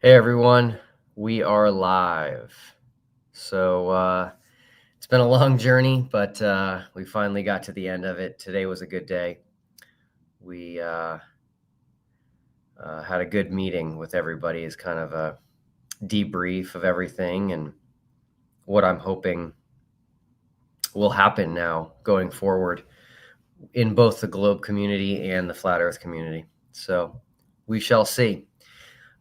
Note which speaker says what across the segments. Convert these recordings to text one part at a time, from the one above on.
Speaker 1: Hey everyone, we are live. It's been a long journey, but we finally got to the end of it. Today was a good day. We had a good meeting with everybody as kind of a debrief of everything and what I'm hoping will happen now going forward in both the globe community and the flat earth community. So we shall see.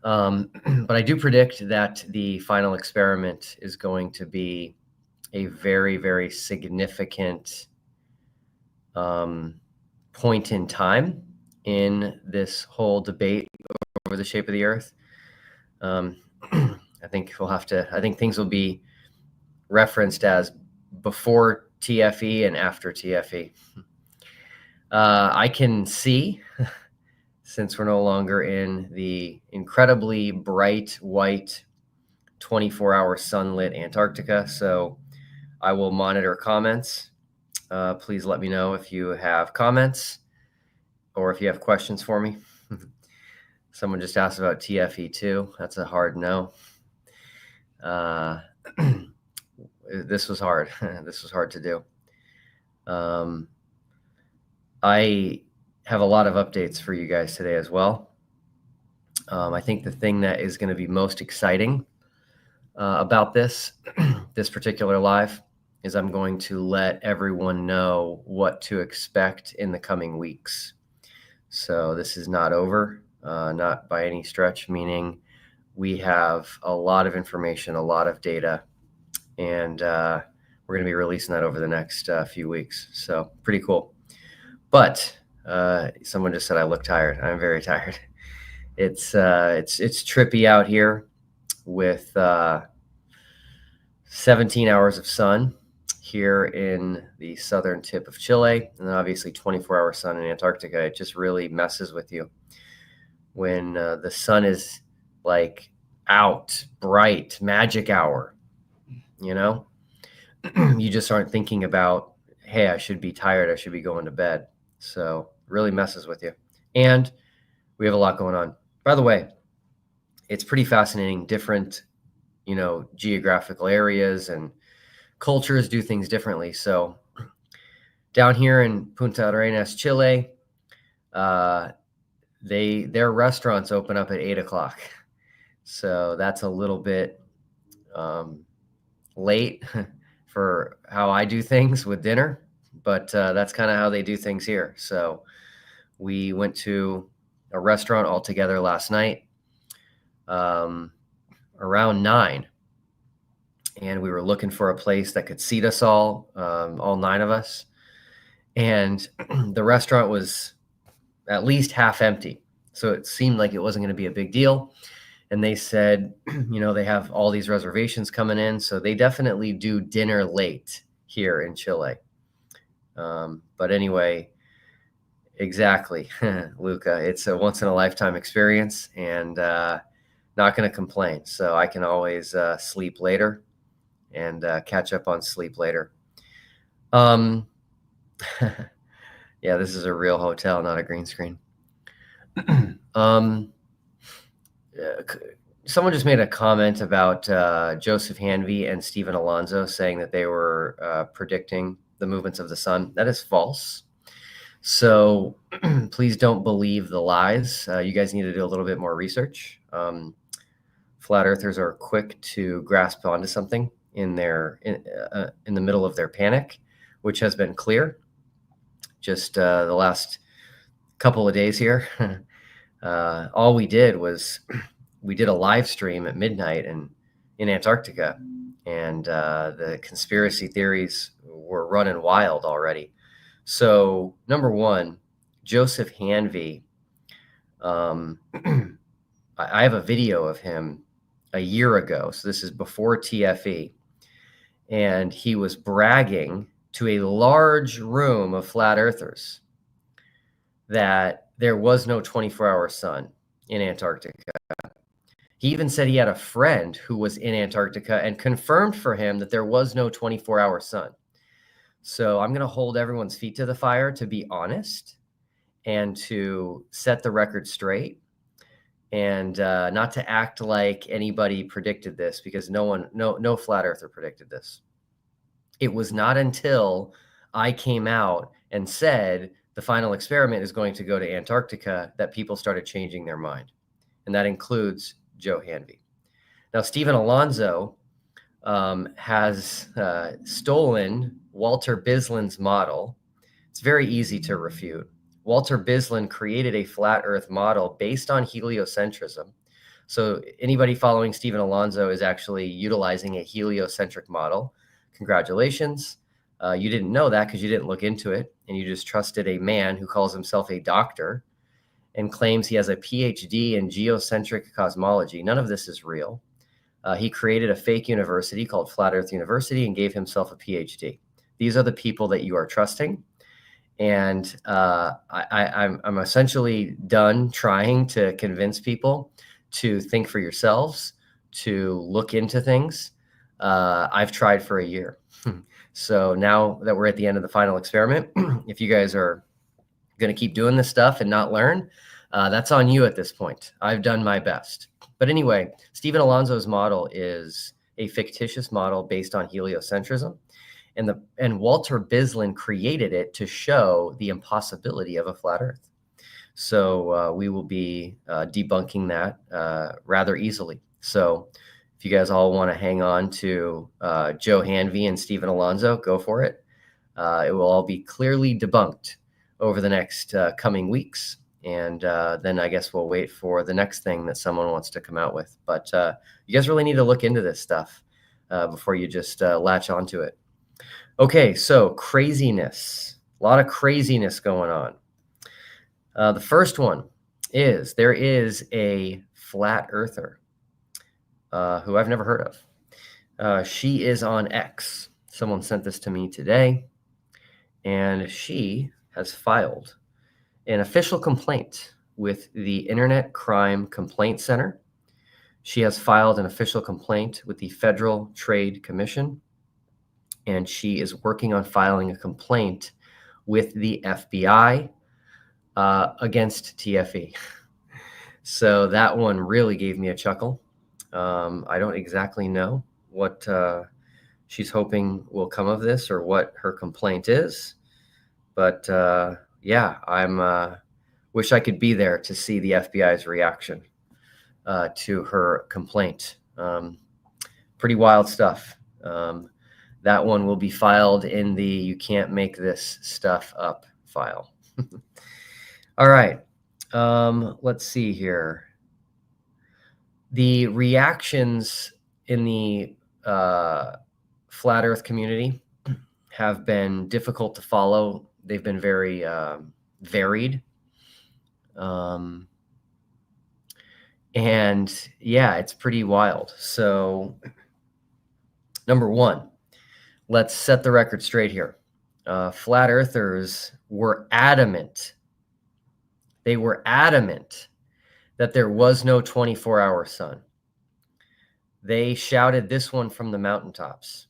Speaker 1: But I do predict that the final experiment is going to be a very, very significant point in time in this whole debate over the shape of the Earth. I think I think things will be referenced as before TFE and after TFE. I can see, since we're no longer in the incredibly bright white 24-hour sunlit Antarctica, so I will monitor comments. Please let me know if you have comments or if you have questions for me. Someone just asked about TFE2. That's a hard no. This was hard. This was hard to do. I have a lot of updates for you guys today as well. I think the thing that is going to be most exciting about this particular live is I'm going to let everyone know what to expect in the coming weeks. So this is not over, not by any stretch, meaning we have a lot of information, a lot of data, and we're going to be releasing that over the next few weeks. So pretty cool. But someone just said I look tired. I'm very tired. It's trippy out here with 17 hours of sun here in the southern tip of Chile, and then obviously 24-hour sun in Antarctica. It just really messes with you when the sun is like out, bright, magic hour. You know, you just aren't thinking about, hey, I should be tired, I should be going to bed. So really messes with you. And we have a lot going on. By the way, it's pretty fascinating. Different, geographical areas and cultures do things differently. So down here in Punta Arenas, Chile, their restaurants open up at 8:00. So that's a little bit late for how I do things with dinner, but that's kind of how they do things here. So we went to a restaurant all together last night around 9, and we were looking for a place that could seat us all 9 of us. And the restaurant was at least half empty. So it seemed like it wasn't going to be a big deal. And they said, they have all these reservations coming in. So they definitely do dinner late here in Chile. But anyway, exactly, Luca, it's a once in a lifetime experience, and not going to complain. So I can always sleep later and catch up on sleep later. Yeah, this is a real hotel, not a green screen. Someone just made a comment about Joseph Hanvey and Stephen Alonso saying that they were predicting the movements of the sun. That is false. So please don't believe the lies. You guys need to do a little bit more research. Flat earthers are quick to grasp onto something in the middle of their panic, which has been clear just the last couple of days here. All we did was we did a live stream at midnight in Antarctica, and the conspiracy theories were running wild already. So number one, Joseph Hanvey, I have a video of him a year ago. So this is before TFE. And he was bragging to a large room of flat earthers that there was no 24-hour sun in Antarctica. He even said he had a friend who was in Antarctica and confirmed for him that there was no 24-hour sun. So I'm going to hold everyone's feet to the fire, to be honest, and to set the record straight. and not to act like anybody predicted this, because no flat earther predicted this. It was not until I came out and said the final experiment is going to go to Antarctica that people started changing their mind. And that includes Joe Hanvey. Now, Stephen Alonso has stolen Walter Bislin's model. It's very easy to refute. Walter Bislin created a flat Earth model based on heliocentrism. So anybody following Stephen Alonso is actually utilizing a heliocentric model. Congratulations. You didn't know that because you didn't look into it, and you just trusted a man who calls himself a doctor and claims he has a PhD in geocentric cosmology. None of this is real. He created a fake university called Flat Earth University and gave himself a PhD. These are the people that you are trusting. And I'm essentially done trying to convince people to think for yourselves, to look into things. I've tried for a year. So now that we're at the end of the final experiment, if you guys are going to keep doing this stuff and not learn, that's on you at this point. I've done my best. But anyway, Stephen Alonso's model is a fictitious model based on heliocentrism. And Walter Bislin created it to show the impossibility of a flat Earth. So we will be debunking that rather easily. So if you guys all want to hang on to Joe Hanvey and Stephen Alonso, go for it. It will all be clearly debunked over the next coming weeks. And then I guess we'll wait for the next thing that someone wants to come out with. But you guys really need to look into this stuff before you just latch onto it. Okay, so craziness. A lot of craziness going on. The first one is there is a flat earther who I've never heard of. She is on X. Someone sent this to me today, and she has filed an official complaint with the Internet Crime Complaint Center. She has filed an official complaint with the Federal Trade Commission, and she is working on filing a complaint with the FBI against TFE. So that one really gave me a chuckle. I don't exactly know what she's hoping will come of this or what her complaint is, but yeah, I'm wish I could be there to see the FBI's reaction to her complaint. Pretty wild stuff. That one will be filed in the "you can't make this stuff up" file. All right. Let's see here. The reactions in the flat Earth community have been difficult to follow. They've been very varied. And yeah, it's pretty wild. So, number one, let's set the record straight here. Flat Earthers were adamant. They were adamant that there was no 24-hour sun. They shouted this one from the mountaintops.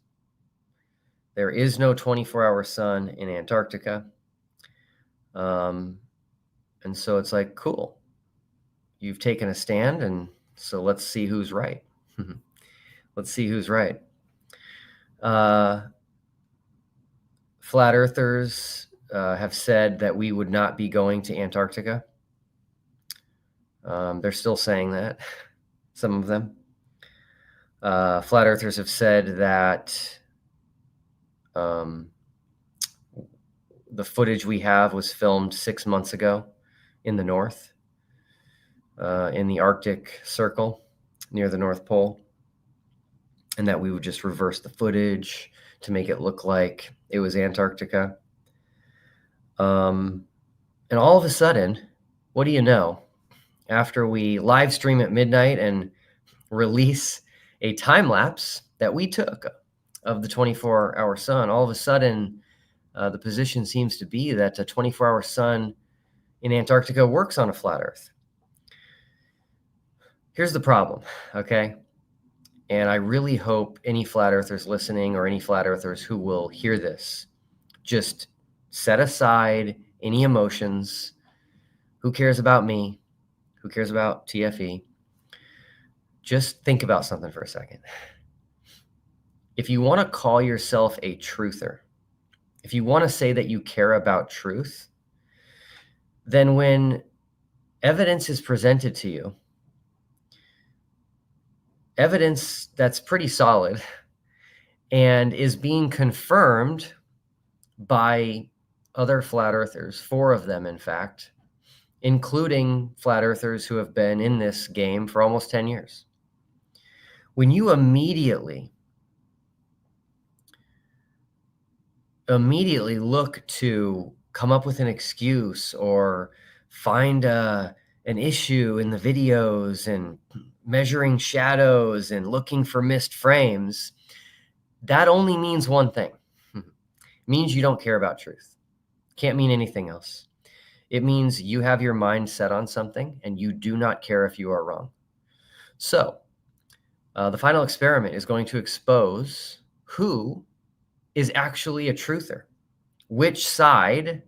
Speaker 1: There is no 24-hour sun in Antarctica. And so it's like, cool. You've taken a stand, and so let's see who's right. Let's see who's right. Flat Earthers have said that we would not be going to Antarctica. They're still saying that, some of them. Flat Earthers have said that the footage we have was filmed 6 months ago in the north, in the Arctic Circle near the North Pole, and that we would just reverse the footage to make it look like it was Antarctica. And all of a sudden, what do you know? After we live stream at midnight and release a time lapse that we took of the 24-hour sun, all of a sudden, the position seems to be that a 24-hour sun in Antarctica works on a flat Earth. Here's the problem, okay? And I really hope any flat earthers listening or any flat earthers who will hear this, just set aside any emotions. Who cares about me? who cares about TFE? Just think about something for a second. If you want to call yourself a truther, if you want to say that you care about truth, then when evidence is presented to you, evidence that's pretty solid and is being confirmed by other flat earthers, 4 of them, in fact, including flat earthers who have been in this game for almost 10 years. When you immediately look to come up with an excuse or find an issue in the videos and measuring shadows and looking for missed frames, that only means one thing. It means you don't care about truth. Can't mean anything else. It means you have your mind set on something and you do not care if you are wrong. So the final experiment is going to expose who is actually a truther, which side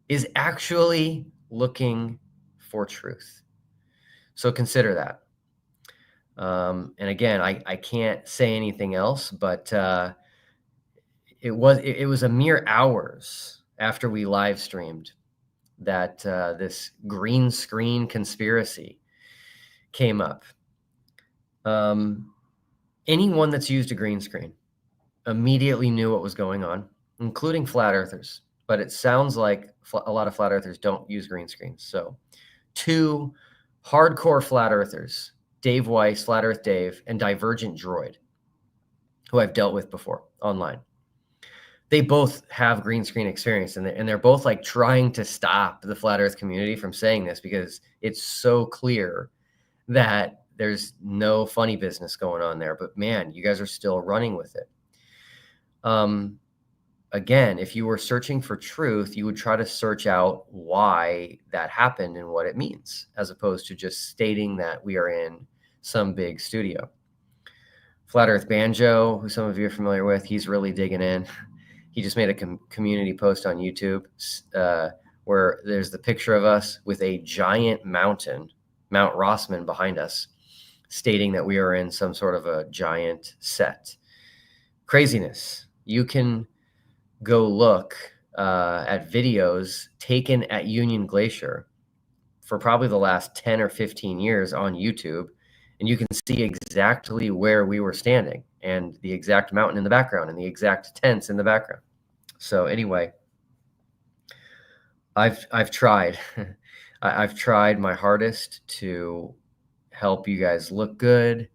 Speaker 1: is actually looking for truth. So consider that. And again, I can't say anything else, but it was a mere hours after we live streamed that this green screen conspiracy came up. Anyone that's used a green screen immediately knew what was going on, including flat earthers. But it sounds like a lot of flat earthers don't use green screens. So 2 hardcore flat earthers, Dave Weiss, Flat Earth Dave, and Divergent Droid, who I've dealt with before online. They both have green screen experience, and they're both like trying to stop the flat earth community from saying this because it's so clear that there's no funny business going on there. But man, you guys are still running with it. Again, if you were searching for truth, you would try to search out why that happened and what it means, as opposed to just stating that we are in some big studio. Flat Earth Banjo, who some of you are familiar with, he's really digging in. He just made a community post on YouTube where there's the picture of us with a giant mountain, Mount Rossman, behind us, stating that we are in some sort of a giant set. Craziness. You can go look at videos taken at Union Glacier for probably the last 10 or 15 years on YouTube, and you can see exactly where we were standing and the exact mountain in the background and the exact tents in the background. So anyway, I've tried. I've tried my hardest to help you guys look good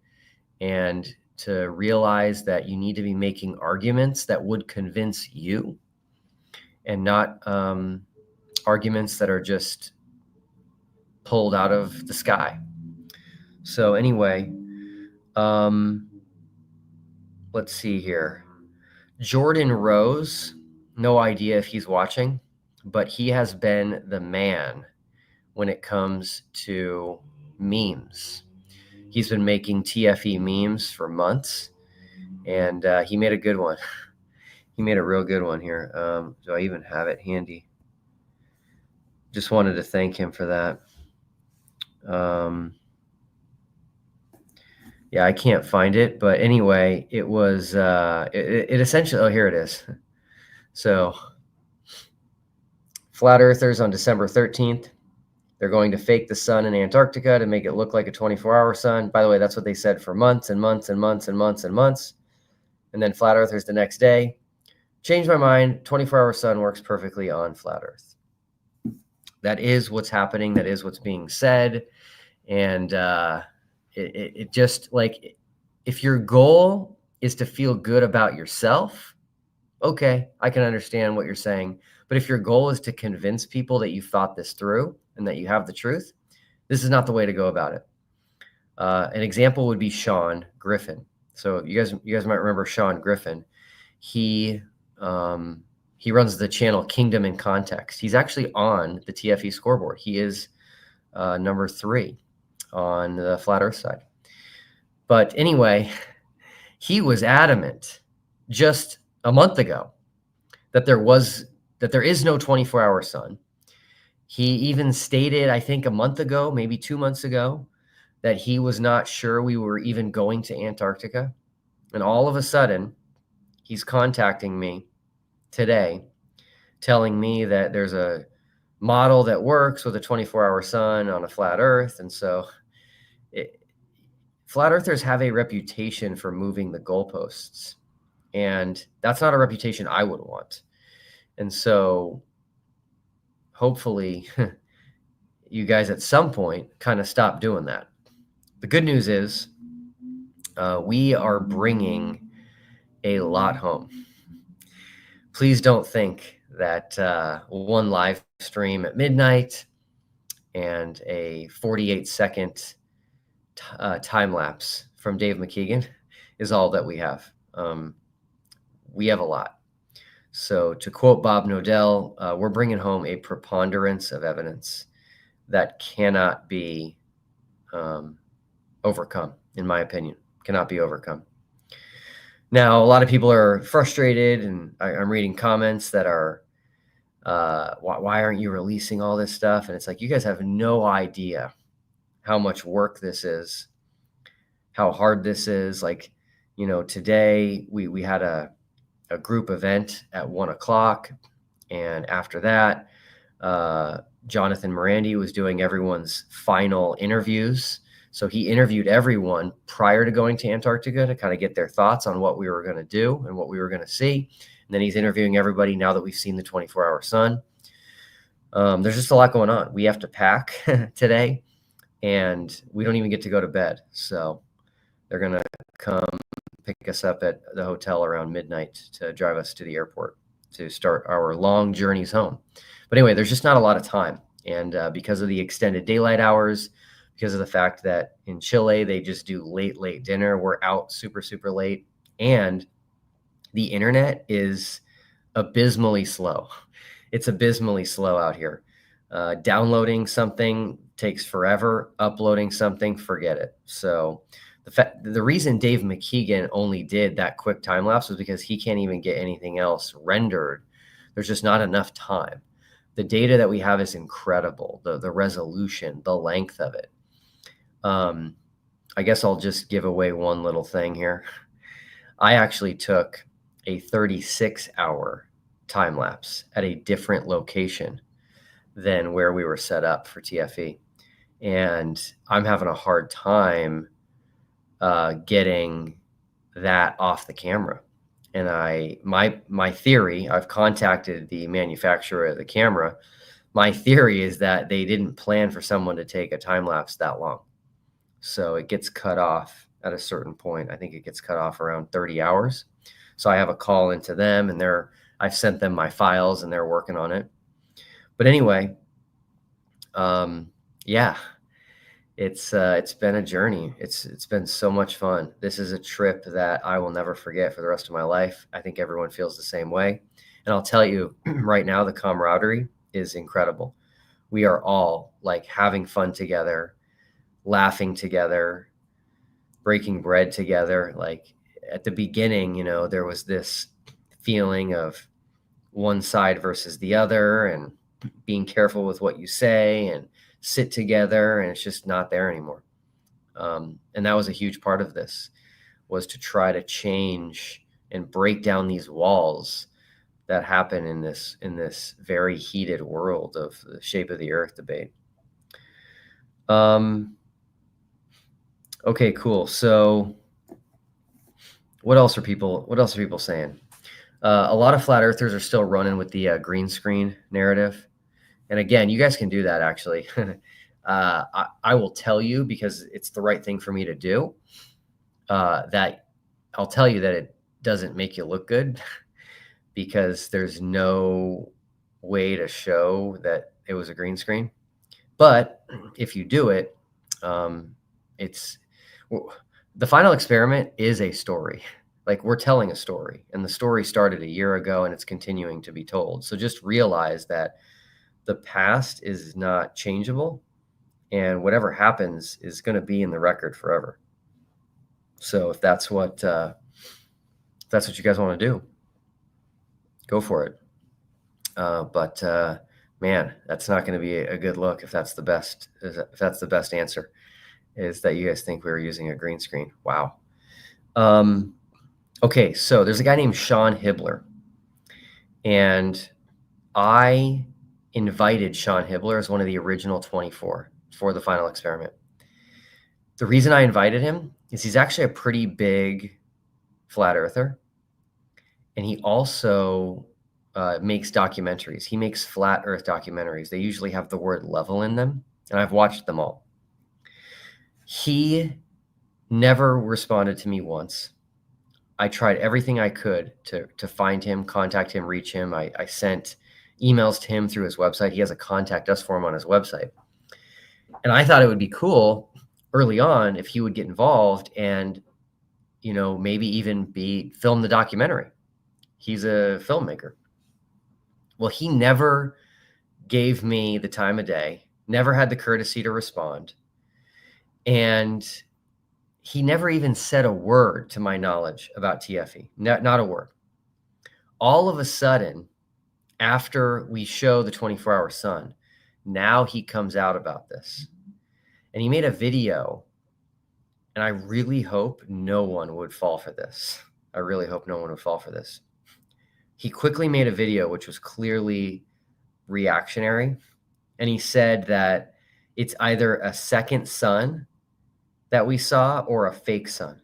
Speaker 1: and to realize that you need to be making arguments that would convince you and not arguments that are just pulled out of the sky. So anyway, let's see here. Jordan Rose, no idea if he's watching, but he has been the man when it comes to memes. He's been making TFE memes for months, and he made a good one. He made a real good one here. Do I even have it handy? Just wanted to thank him for that. Yeah, I can't find it, but anyway, it was it essentially. Oh, here it is. So, flat earthers on December 13th. They're going to fake the sun in Antarctica to make it look like a 24-hour sun. By the way, that's what they said for months and months and months and months and months. And then flat earthers the next day. Changed my mind. 24-hour sun works perfectly on flat earth. That is what's happening. That is what's being said. And it just like, if your goal is to feel good about yourself, okay, I can understand what you're saying. But if your goal is to convince people that you thought this through and that you have the truth, this is not the way to go about it. An example would be Sean Griffin. So you guys might remember Sean Griffin. He runs the channel Kingdom in Context. He's actually on the TFE scoreboard. He is number 3 on the flat earth side. But anyway, he was adamant just a month ago that there is no 24-hour sun. He even stated, I think a month ago, maybe 2 months ago, that he was not sure we were even going to Antarctica. And all of a sudden, he's contacting me today, telling me that there's a model that works with a 24-hour sun on a flat Earth. And so it, flat earthers have a reputation for moving the goalposts. And that's not a reputation I would want. And so hopefully you guys at some point kind of stop doing that. The good news is we are bringing a lot home. Please don't think that one live stream at midnight and a 48-second time lapse from Dave McKeegan is all that we have. We have a lot. So to quote Bob Nodell, we're bringing home a preponderance of evidence that cannot be overcome, in my opinion, cannot be overcome. Now, a lot of people are frustrated, and I'm reading comments that are, why aren't you releasing all this stuff? And it's like, you guys have no idea how much work this is, how hard this is. Like, today we had a group event at 1:00. And after that, Jonathan Morandi was doing everyone's final interviews. So he interviewed everyone prior to going to Antarctica to kind of get their thoughts on what we were going to do and what we were going to see. And then he's interviewing everybody now that we've seen the 24-hour sun. There's just a lot going on. We have to pack today, and we don't even get to go to bed. So they're going to come pick us up at the hotel around midnight to drive us to the airport to start our long journeys home. But anyway, there's just not a lot of time. And because of the extended daylight hours, because of the fact that in Chile, they just do late dinner, we're out super, super late. And the internet is abysmally slow. It's abysmally slow out here. Downloading something takes forever. Uploading something, forget it. So the reason Dave McKeegan only did that quick time lapse was because he can't even get anything else rendered. There's just not enough time. The data that we have is incredible. The resolution, the length of it. I guess I'll just give away one little thing here. I actually took a 36-hour time lapse at a different location than where we were set up for TFE. And I'm having a hard time getting that off the camera. And my theory, I've contacted the manufacturer of the camera. My theory is that they didn't plan for someone to take a time lapse that long. So it gets cut off at a certain point. I think it gets cut off around 30 hours. So I have a call into them, and I've sent them my files, and they're working on it. But anyway, yeah, it's been a journey. It's been so much fun. This is a trip that I will never forget for the rest of my life. I think everyone feels the same way. And I'll tell you right now, the camaraderie is incredible. We are all like having fun together, laughing together, breaking bread together. Like at the beginning, there was this feeling of one side versus the other, and being careful with what you say and sit together, and it's just not there anymore. And that was a huge part of this, was to try to change and break down these walls that happen in this very heated world of the shape of the earth debate. Okay, cool. So what else are people saying? A lot of flat earthers are still running with the green screen narrative. And again, you guys can do that actually. I will tell you, because it's the right thing for me to do, that I'll tell you that it doesn't make you look good because there's no way to show that it was a green screen. But if you do it, the final experiment is a story. Like, we're telling a story, and the story started a year ago, and it's continuing to be told. So just realize that the past is not changeable, and whatever happens is going to be in the record forever. So if that's what you guys want to do, go for it. But Man, that's not going to be a good look if that's the best. If that's the best answer, is that you guys think we were using a green screen? Wow. Okay, so there's a guy named Sean Hibbler, and I invited Sean Hibbler as one of the original 24 for the final experiment. The reason I invited him is he's actually a pretty big flat earther, and he also makes documentaries. He makes flat earth documentaries. They usually have the word level in them, and I've watched them all. He never responded to me once. I tried everything I could to find him, contact him, reach him. I sent emails to him through his website. He has a contact us form on his website. And I thought it would be cool early on if he would get involved and, maybe even film the documentary. He's a filmmaker. Well, he never gave me the time of day, never had the courtesy to respond. And he never even said a word, to my knowledge, about TFE. Not a word. All of a sudden, after we show the 24-hour sun, now he comes out about this. And he made a video, and I really hope no one would fall for this. I really hope no one would fall for this. He quickly made a video which was clearly reactionary, and he said that it's either a second sun that we saw or a fake sun.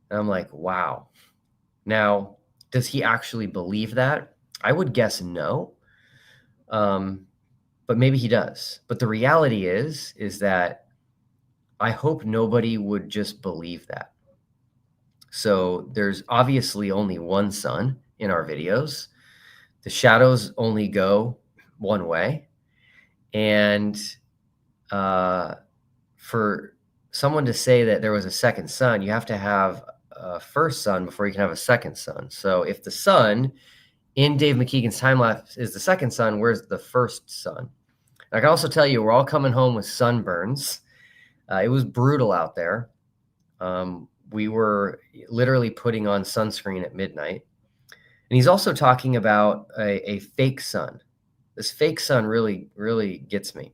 Speaker 1: And I'm like, wow. Now, does he actually believe that? I would guess no. But maybe he does. But the reality is that I hope nobody would just believe that. So there's obviously only one sun in our videos. The shadows only go one way. And for someone to say that there was a second sun, you have to have a first sun before you can have a second sun. So if the sun in Dave McKeegan's time lapse is the second sun, where's the first sun? I can also tell you, we're all coming home with sunburns. It was brutal out there. We were literally putting on sunscreen at midnight. And he's also talking about a fake sun. This fake sun really, really gets me.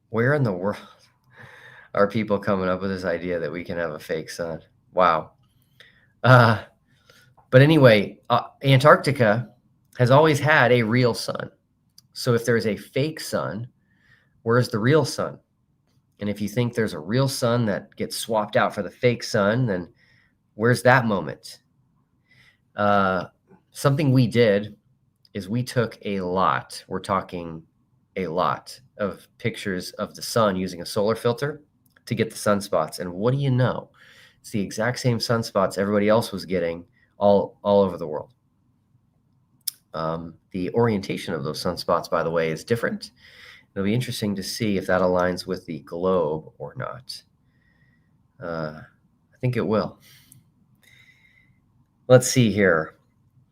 Speaker 1: Where in the world are people coming up with this idea that we can have a fake sun? Wow. But anyway, Antarctica has always had a real sun. So if there's a fake sun, where's the real sun? And if you think there's a real sun that gets swapped out for the fake sun, then where's that moment? Something we did is we took we're talking a lot of pictures of the sun using a solar filter to get the sunspots. And what do you know? It's the exact same sunspots everybody else was getting all over the world. The orientation of those sunspots, by the way, is different. It'll be interesting to see if that aligns with the globe or not. I think it will. Let's see here.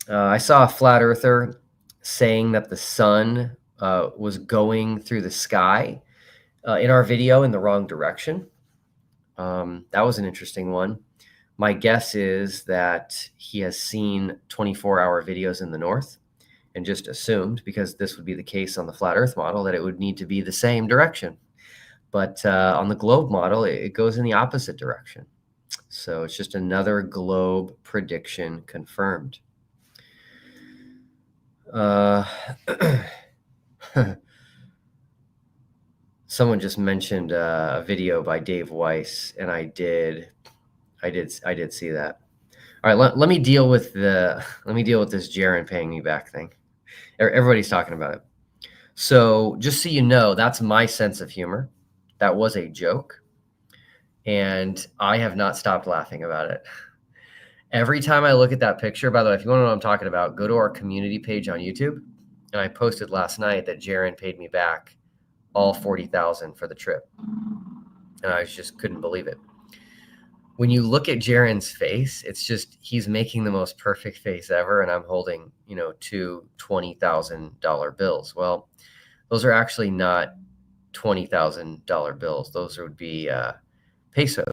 Speaker 1: I saw a flat earther saying that the sun was going through the sky in our video in the wrong direction. That was an interesting one. My guess is that he has seen 24-hour videos in the north and just assumed, because this would be the case on the flat earth model, that it would need to be the same direction. But on the globe model, it goes in the opposite direction. So it's just another globe prediction confirmed. Someone just mentioned a video by Dave Weiss, and I did see that. All right, let me deal with this Jaron paying me back thing. Everybody's talking about it. So just so you know, that's my sense of humor. That was a joke, and I have not stopped laughing about it. Every time I look at that picture, by the way, if you want to know what I'm talking about, go to our community page on YouTube. And I posted last night that Jaron paid me back all $40,000 for the trip. And I just couldn't believe it. When you look at Jaron's face, it's just, he's making the most perfect face ever. And I'm holding, two $20,000 bills. Well, those are actually not $20,000 bills. Those would be pesos.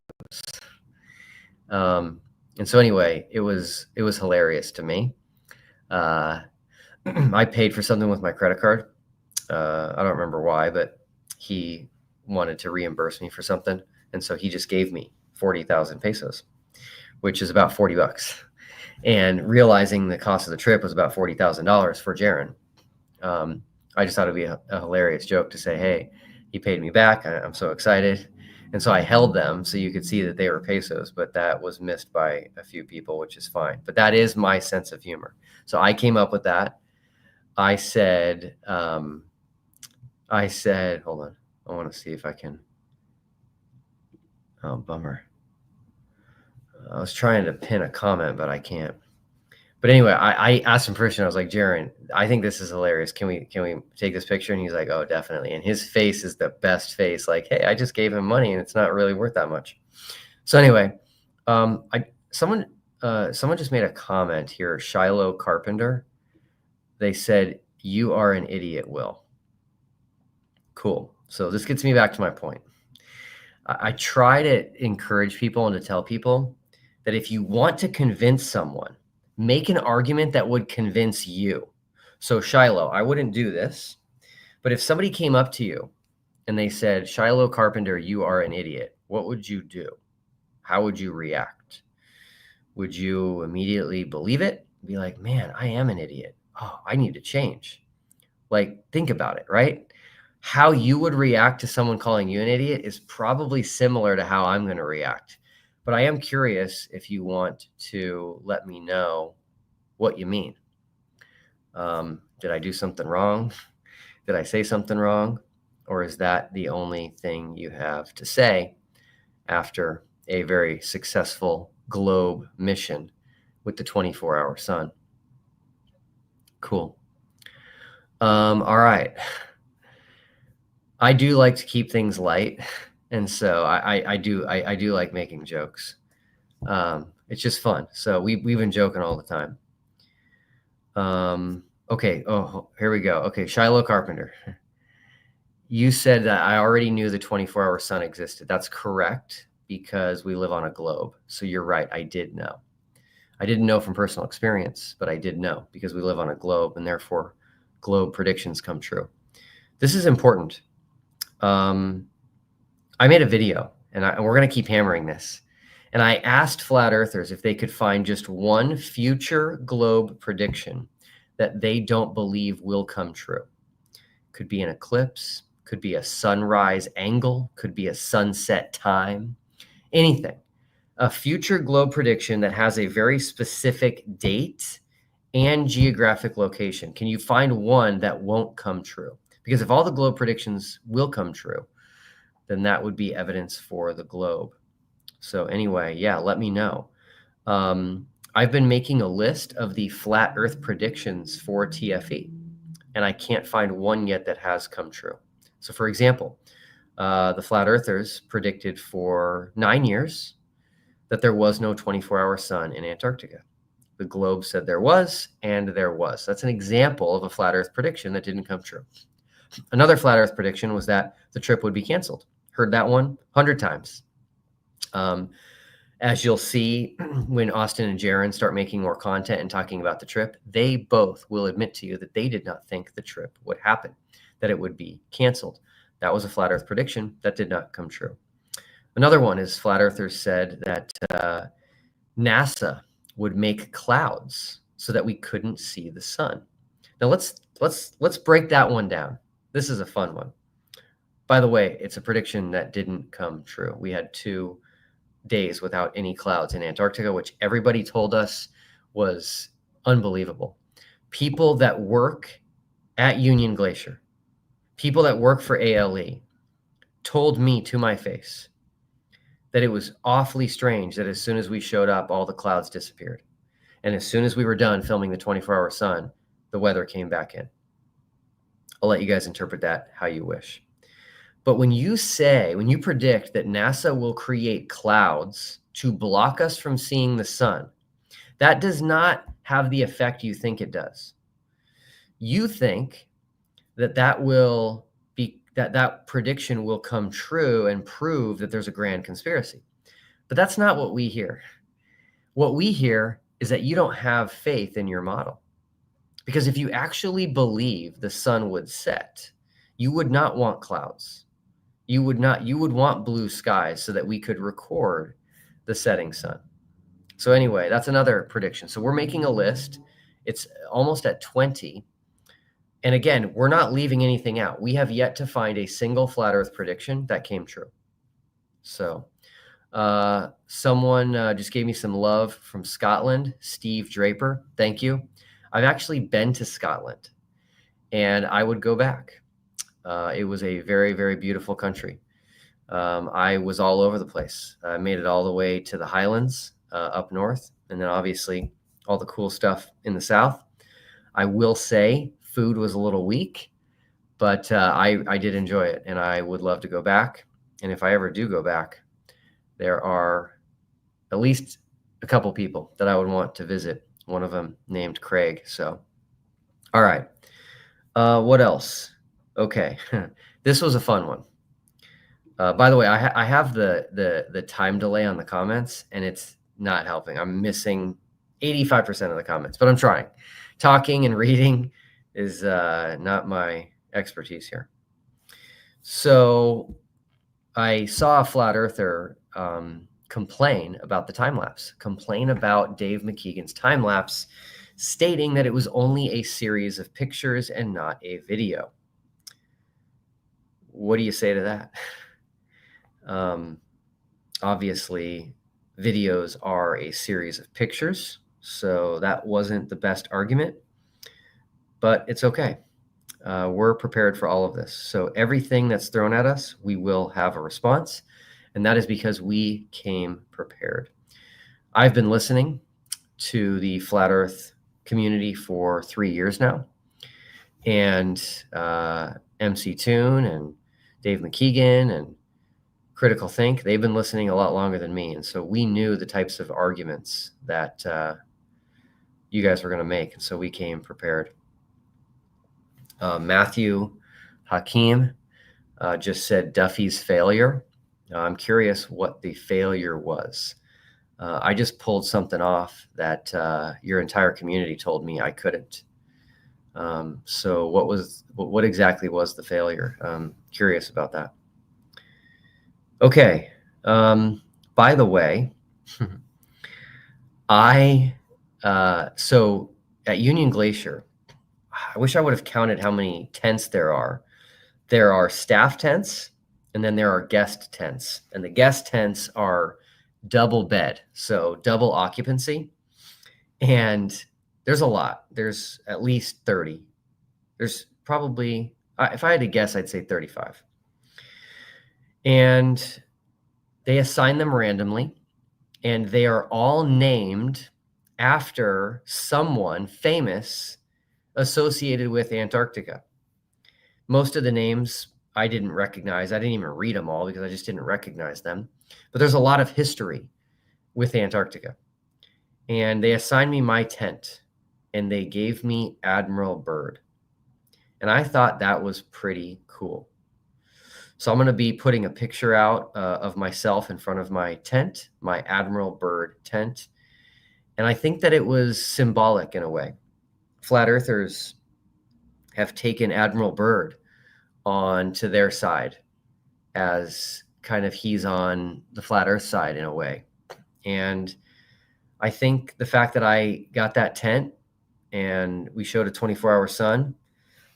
Speaker 1: And so anyway, it was hilarious to me. Uh, I paid for something with my credit card. I don't remember why, but he wanted to reimburse me for something. And so he just gave me 40,000 pesos, which is about 40 bucks. And realizing the cost of the trip was about $40,000 for Jaron, I just thought it'd be a hilarious joke to say, hey, he paid me back. I'm so excited. And so I held them so you could see that they were pesos, but that was missed by a few people, which is fine. But that is my sense of humor. So I came up with that. I said, hold on. I want to see if I can. Oh, bummer. I was trying to pin a comment, but I can't. But anyway, I asked him permission. I was like, Jaron, I think this is hilarious. Can we take this picture? And he's like, oh, definitely. And his face is the best face. Like, hey, I just gave him money and it's not really worth that much. So anyway, someone just made a comment here. Shiloh Carpenter. They said, you are an idiot, Will. Cool. So this gets me back to my point. I try to encourage people and to tell people that if you want to convince someone, make an argument that would convince you. So Shiloh, I wouldn't do this, but if somebody came up to you and they said, Shiloh Carpenter, you are an idiot, what would you do? How would you react? Would you immediately believe it? Be like, man, I am an idiot. Oh, I need to change. Like, think about it, right? How you would react to someone calling you an idiot is probably similar to how I'm going to react. But I am curious if you want to let me know what you mean. Did I do something wrong? Did I say something wrong? Or is that the only thing you have to say after a very successful globe mission with the 24-hour sun? Cool. All right. I do like to keep things light. And so I do like making jokes. It's just fun. So we've been joking all the time. Okay. Oh, here we go. Okay. Shiloh Carpenter. You said that I already knew the 24-hour sun existed. That's correct because we live on a globe. So you're right. I did know. I didn't know from personal experience, but I did know because we live on a globe and therefore globe predictions come true. This is important. I made a video and we're going to keep hammering this. And I asked flat earthers if they could find just one future globe prediction that they don't believe will come true. Could be an eclipse, could be a sunrise angle, could be a sunset time, anything. A future globe prediction that has a very specific date and geographic location. Can you find one that won't come true? Because if all the globe predictions will come true, then that would be evidence for the globe. So anyway, yeah, let me know. I've been making a list of the flat earth predictions for TFE, and I can't find one yet that has come true. So for example, the flat earthers predicted for 9 years that there was no 24-hour sun in Antarctica. The globe said there was, and there was. That's an example of a flat earth prediction that didn't come true. Another flat earth prediction was that the trip would be canceled. Heard that one 100 times. As you'll see, when Austin and Jaron start making more content and talking about the trip, they both will admit to you that they did not think the trip would happen, that it would be canceled. That was a flat earth prediction that did not come true. Another one is flat earthers said that NASA would make clouds so that we couldn't see the sun. Now let's break that one down. This is a fun one. By the way, it's a prediction that didn't come true. We had 2 days without any clouds in Antarctica, which everybody told us was unbelievable. People that work at Union Glacier, people that work for ALE, told me to my face that it was awfully strange that as soon as we showed up, all the clouds disappeared. And as soon as we were done filming the 24-hour sun, the weather came back in. I'll let you guys interpret that how you wish. But when you predict that NASA will create clouds to block us from seeing the sun, that does not have the effect you think it does. You think that that prediction will come true and prove that there's a grand conspiracy. But that's not what we hear. What we hear is that you don't have faith in your model. Because if you actually believe the sun would set, you would not want clouds. You would want blue skies so that we could record the setting sun. So anyway, that's another prediction. So we're making a list. It's almost at 20. And again, we're not leaving anything out. We have yet to find a single flat earth prediction that came true. So someone just gave me some love from Scotland, Steve Draper. Thank you. I've actually been to Scotland and I would go back. It was a very, very beautiful country. I was all over the place. I made it all the way to the Highlands up north, and then obviously all the cool stuff in the south. I will say food was a little weak, but I did enjoy it, and I would love to go back. And if I ever do go back, there are at least a couple people that I would want to visit. One of them named Craig. So, all right. What else? Okay, this was a fun one. By the way, I have the time delay on the comments, and it's not helping. I'm missing 85% of the comments, but I'm trying. Talking and reading is not my expertise here. So I saw a flat earther complain about the time lapse, complain about Dave McKeegan's time lapse, stating that it was only a series of pictures and not a video. What do you say to that? Obviously, videos are a series of pictures, so that wasn't the best argument, but it's okay. We're prepared for all of this. So everything that's thrown at us, we will have a response, and that is because we came prepared. I've been listening to the Flat Earth community for 3 years now, and MC Toon and Dave McKeegan and Critical Think, they've been listening a lot longer than me. And so we knew the types of arguments that you guys were going to make. And so we came prepared. Matthew Hakeem just said Duffy's failure. I'm curious what the failure was. I just pulled something off that your entire community told me I couldn't. So what exactly was the failure? I'm curious about that. Okay. By the way, so at Union Glacier, I wish I would have counted how many tents there are. There are staff tents, and then there are guest tents. And the guest tents are double bed, so double occupancy. And there's a lot. There's at least 30. There's probably, if I had to guess, I'd say 35. And they assign them randomly, and they are all named after someone famous associated with Antarctica. Most of the names I didn't recognize. I didn't even read them all because I just didn't recognize them. But there's a lot of history with Antarctica. And they assigned me my tent, and they gave me Admiral Byrd. And I thought that was pretty cool. So I'm going to be putting a picture out of myself in front of my tent, my Admiral Byrd tent. And I think that it was symbolic in a way. Flat Earthers have taken Admiral Byrd on to their side as kind of he's on the Flat Earth side in a way. And I think the fact that I got that tent and we showed a 24-hour sun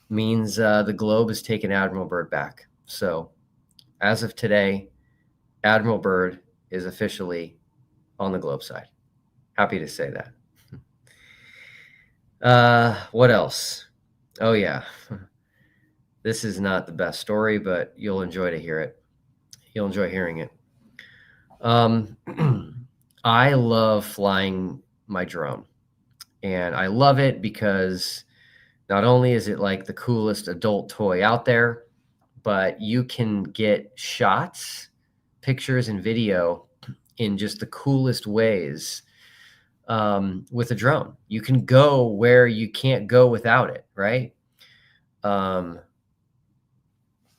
Speaker 1: means the globe has taken Admiral Byrd back. So as of today, Admiral Byrd is officially on the globe side. Happy to say that. What else? Oh, yeah. This is not the best story, but you'll enjoy to hear it. You'll enjoy hearing it. I love flying my drone, and I love it because not only is it like the coolest adult toy out there, but you can get shots, pictures, and video in just the coolest ways with a drone. You can go where you can't go without it, right?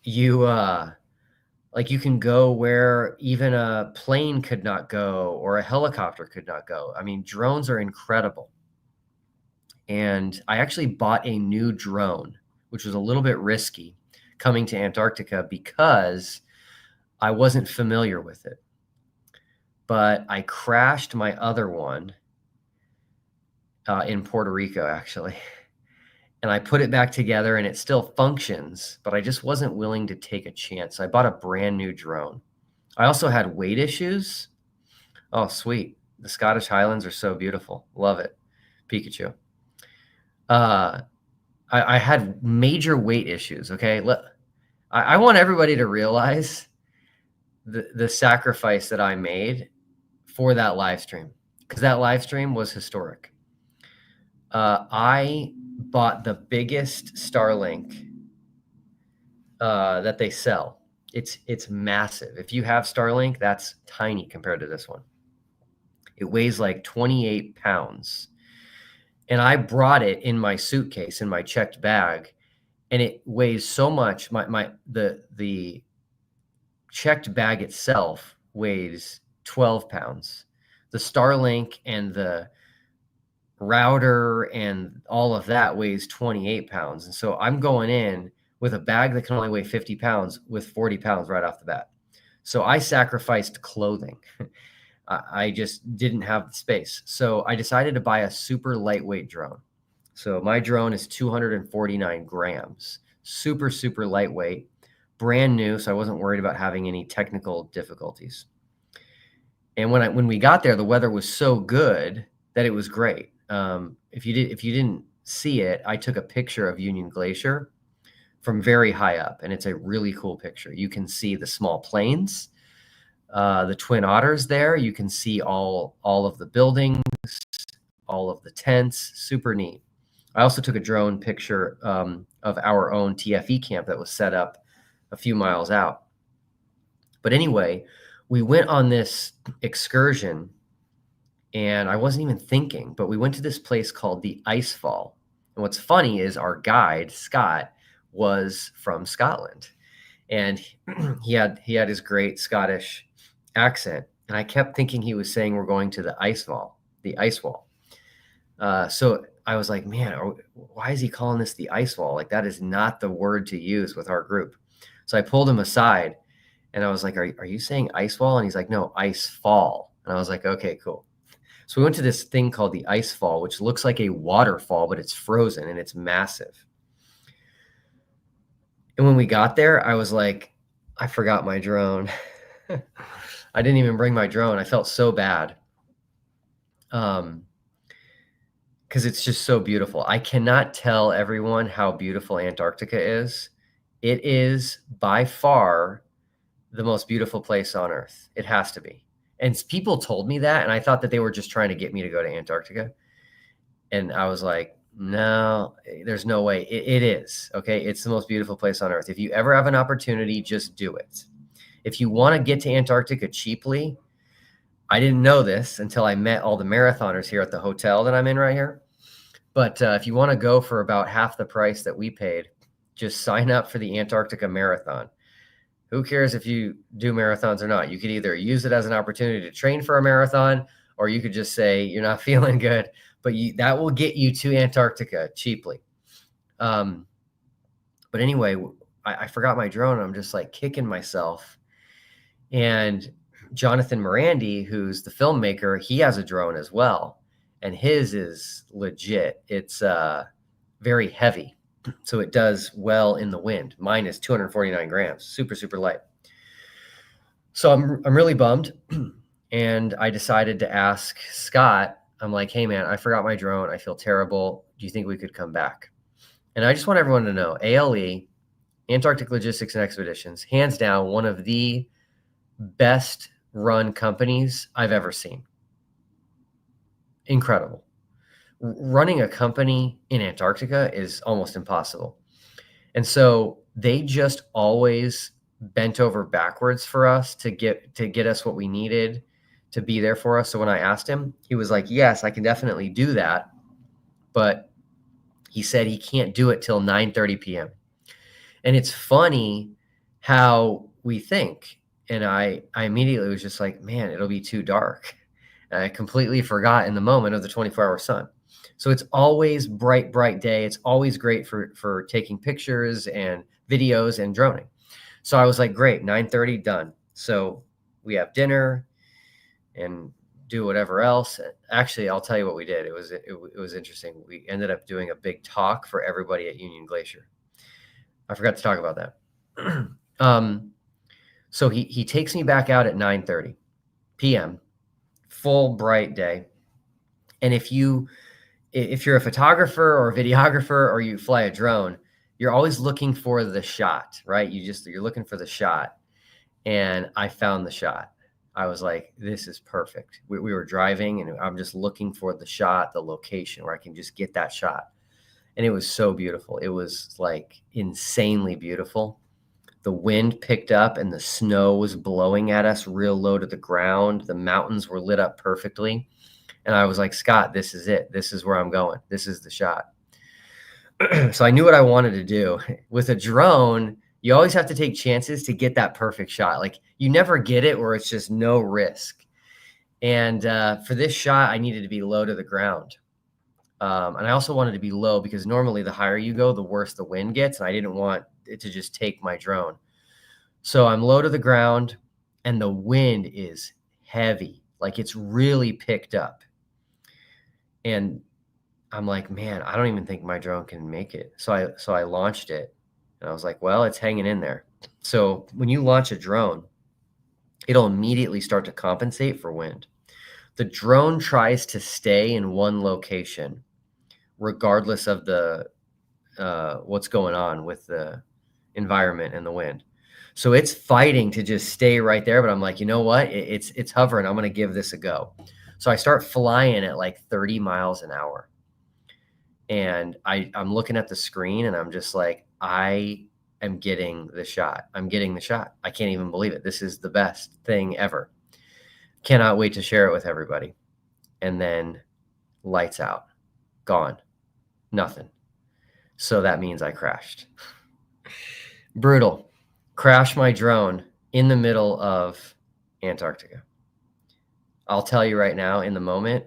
Speaker 1: You can go where even a plane could not go or a helicopter could not go. I mean, drones are incredible. And I actually bought a new drone, which was a little bit risky coming to Antarctica because I wasn't familiar with it. But I crashed my other one in Puerto Rico, actually. And I put it back together and it still functions, but I just wasn't willing to take a chance. I bought a brand new drone. I also had weight issues. Oh, sweet. The Scottish Highlands are so beautiful. Love it. Pikachu. Uh, I had major weight issues. Okay. I want everybody to realize the sacrifice that I made for that live stream, because that live stream was historic. I bought the biggest Starlink that they sell. It's massive. If you have Starlink, that's tiny compared to this one. It weighs like 28 pounds. And I brought it in my suitcase, in my checked bag, and it weighs so much. The checked bag itself weighs 12 pounds. The Starlink and the router and all of that weighs 28 pounds. And so I'm going in with a bag that can only weigh 50 pounds with 40 pounds right off the bat. So I sacrificed clothing. I just didn't have the space. So I decided to buy a super lightweight drone. So my drone is 249 grams, super, super lightweight, brand new. So I wasn't worried about having any technical difficulties. And when we got there, the weather was so good that it was great. If you didn't see it, I took a picture of Union Glacier from very high up, and it's a really cool picture. You can see the small planes, the Twin Otters there. You can see all of the buildings, all of the tents. Super neat. I also took a drone picture of our own TFE camp that was set up a few miles out. But anyway, we went on this excursion, and I wasn't even thinking, but we went to this place called the Icefall. And what's funny is our guide, Scott, was from Scotland, and he had his great Scottish accent. And I kept thinking he was saying we're going to the Icefall, the ice wall. So I was like, man, why is he calling this the ice wall? Like, that is not the word to use with our group. So I pulled him aside and I was like, are you saying ice wall? And he's like, no, ice fall. And I was like, okay, cool. So we went to this thing called the ice fall, which looks like a waterfall, but it's frozen and it's massive. And when we got there, I was like, I forgot my drone. I didn't even bring my drone. I felt so bad. Because it's just so beautiful. I cannot tell everyone how beautiful Antarctica is. It is by far the most beautiful place on Earth. It has to be. And people told me that, and I thought that they were just trying to get me to go to Antarctica. And I was like, no, there's no way. It is, okay? It's the most beautiful place on Earth. If you ever have an opportunity, just do it. If you want to get to Antarctica cheaply, I didn't know this until I met all the marathoners here at the hotel that I'm in right here. But if you want to go for about half the price that we paid, just sign up for the Antarctica Marathon. Who cares if you do marathons or not? You could either use it as an opportunity to train for a marathon, or you could just say you're not feeling good, but that will get you to Antarctica cheaply. But anyway, I forgot my drone. I'm just like kicking myself. And Jonathan Morandi, who's the filmmaker, he has a drone as well. And his is legit. It's very heavy, so it does well in the wind. Mine is 249 grams, super, super light. So I'm really bummed. And I decided to ask Scott, I'm like, hey, man, I forgot my drone. I feel terrible. Do you think we could come back? And I just want everyone to know, ALE, Antarctic Logistics and Expeditions, hands down, one of the best run companies I've ever seen. Incredible. Running a company in Antarctica is almost impossible. And so they just always bent over backwards for us to get us what we needed to be there for us. So when I asked him, he was like, yes, I can definitely do that. But he said he can't do it till 9:30 p.m. And it's funny how we think. And I immediately was just like, man, it'll be too dark. And I completely forgot in the moment of the 24-hour sun. So it's always bright day. It's always great for taking pictures and videos and droning. So I was like, great, 9:30 done. So we have dinner and do whatever else. Actually, I'll tell you what we did. It was interesting. We ended up doing a big talk for everybody at Union Glacier. I forgot to talk about that. So he takes me back out at 9:30 p.m. Full bright day. And if you're a photographer or a videographer or you fly a drone, you're always looking for the shot, right? You're looking for the shot. And I found the shot. I was like, this is perfect. We were driving and I'm just looking for the shot, the location where I can just get that shot. And it was so beautiful. It was like insanely beautiful. The wind picked up and the snow was blowing at us real low to the ground. The mountains were lit up perfectly. And I was like, Scott, this is it. This is where I'm going. This is the shot. So I knew what I wanted to do. With a drone, you always have to take chances to get that perfect shot. Like you never get it where it's just no risk. And for this shot, I needed to be low to the ground. And I also wanted to be low because normally the higher you go, the worse the wind gets. And I didn't want it to just take my drone. So I'm low to the ground and the wind is heavy. Like it's really picked up. And I'm like, man, I don't even think my drone can make it. So I launched it and I was like, well, it's hanging in there. So when you launch a drone, it'll immediately start to compensate for wind. The drone tries to stay in one location, regardless of the what's going on with the environment and the wind. So it's fighting to just stay right there. But I'm like, you know what? It's hovering. I'm going to give this a go. So I start flying at like 30 miles an hour. And I'm looking at the screen and I'm just like, I am getting the shot. I'm getting the shot. I can't even believe it. This is the best thing ever. Cannot wait to share it with everybody. And then lights out, gone, nothing. So that means I crashed. Brutal. Crashed my drone in the middle of Antarctica. I'll tell you right now, in the moment,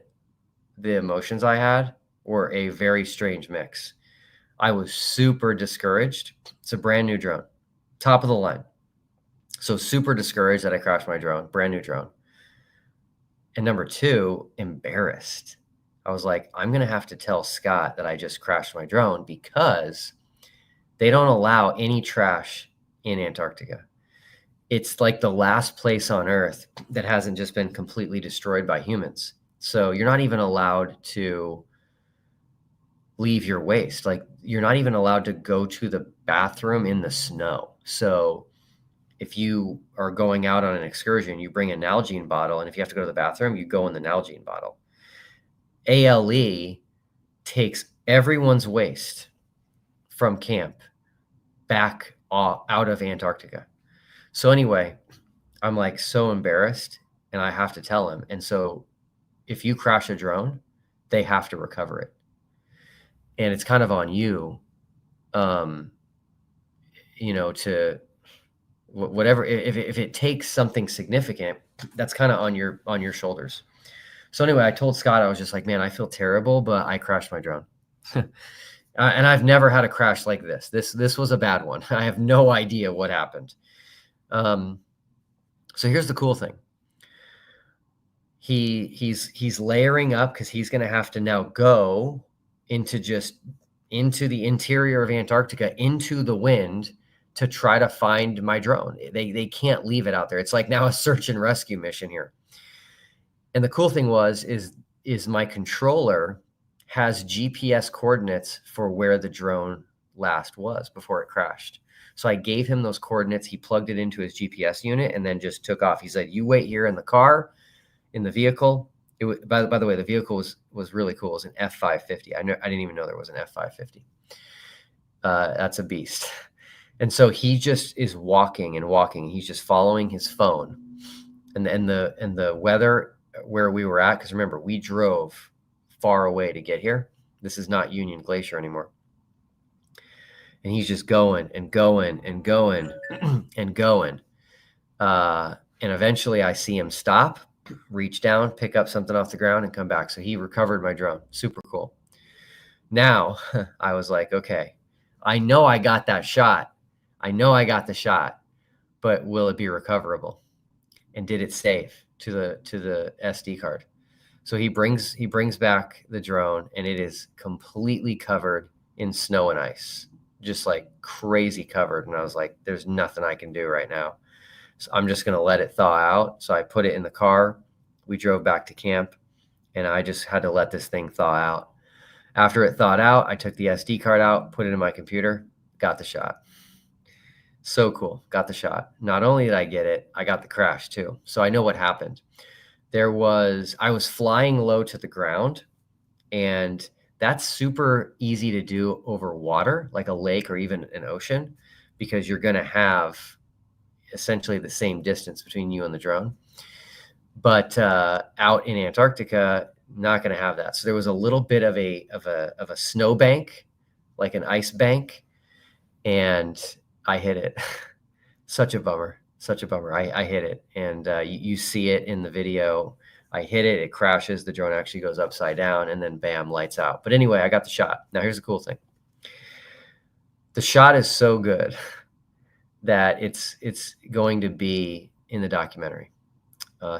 Speaker 1: the emotions I had were a very strange mix. I was super discouraged. It's a brand new drone, top of the line. So super discouraged that I crashed my drone, brand new drone. And number two, embarrassed. I was like, I'm going to have to tell Scott that I just crashed my drone because they don't allow any trash in Antarctica. It's like the last place on Earth that hasn't just been completely destroyed by humans. So you're not even allowed to leave your waste. Like you're not even allowed to go to the bathroom in the snow. So if you are going out on an excursion, you bring a Nalgene bottle, and if you have to go to the bathroom, you go in the Nalgene bottle. ALE takes everyone's waste from camp back out of Antarctica. So anyway, I'm like so embarrassed and I have to tell him. And so if you crash a drone, they have to recover it. And it's kind of on you, to whatever, if it takes something significant, that's kind of on your shoulders. So anyway, I told Scott, I was just like, man, I feel terrible, but I crashed my drone. And I've never had a crash like this. This was a bad one. I have no idea what happened. So here's the cool thing. He's layering up because he's going to have to now go into the interior of Antarctica, into the wind to try to find my drone. They can't leave it out there. It's like now a search and rescue mission here. And the cool thing is my controller has GPS coordinates for where the drone last was before it crashed. So I gave him those coordinates. He plugged it into his GPS unit and then just took off. He said, you wait here in the car, in the vehicle. By the way, the vehicle was really cool. It was an F550. I didn't even know there was an F550. That's a beast. And so he just is walking and walking. He's just following his phone. And the weather where we were at, because remember, we drove far away to get here. This is not Union Glacier anymore. And he's just going and going and going and going. And eventually I see him stop, reach down, pick up something off the ground and come back. So he recovered my drone. Super cool. Now I was like, okay, I know I got that shot. I know I got the shot, but will it be recoverable? And did it save to the SD card? So he brings back the drone, and it is completely covered in snow and ice, just like crazy covered. And I was like, there's nothing I can do right now. So I'm just gonna let it thaw out. So I put it in the car. We drove back to camp, and I just had to let this thing thaw out. After it thawed out, I took the SD card out, put it in my computer, got the shot. So cool. Got the shot. Not only did I get it, I got the crash too. So I know what happened. I was flying low to the ground, and that's super easy to do over water, like a lake or even an ocean, because you're going to have essentially the same distance between you and the drone. But out in Antarctica, not going to have that. So there was a little bit of a snow bank, like an ice bank, and I hit it. Such a bummer. Such a bummer. I hit it, and you see it in the video. I hit it. It crashes. The drone actually goes upside down, and then bam, lights out. But anyway, I got the shot. Now here's the cool thing. The shot is so good that it's going to be in the documentary.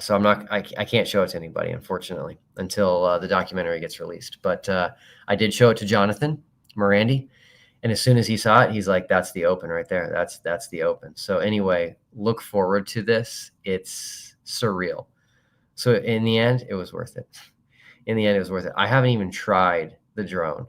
Speaker 1: So I can't show it to anybody, unfortunately, until the documentary gets released. But I did show it to Jonathan Morandi, and as soon as he saw it, he's like, "That's the open right there. That's the open." So anyway, look forward to this. It's surreal. So in the end, it was worth it. In the end, it was worth it. I haven't even tried the drone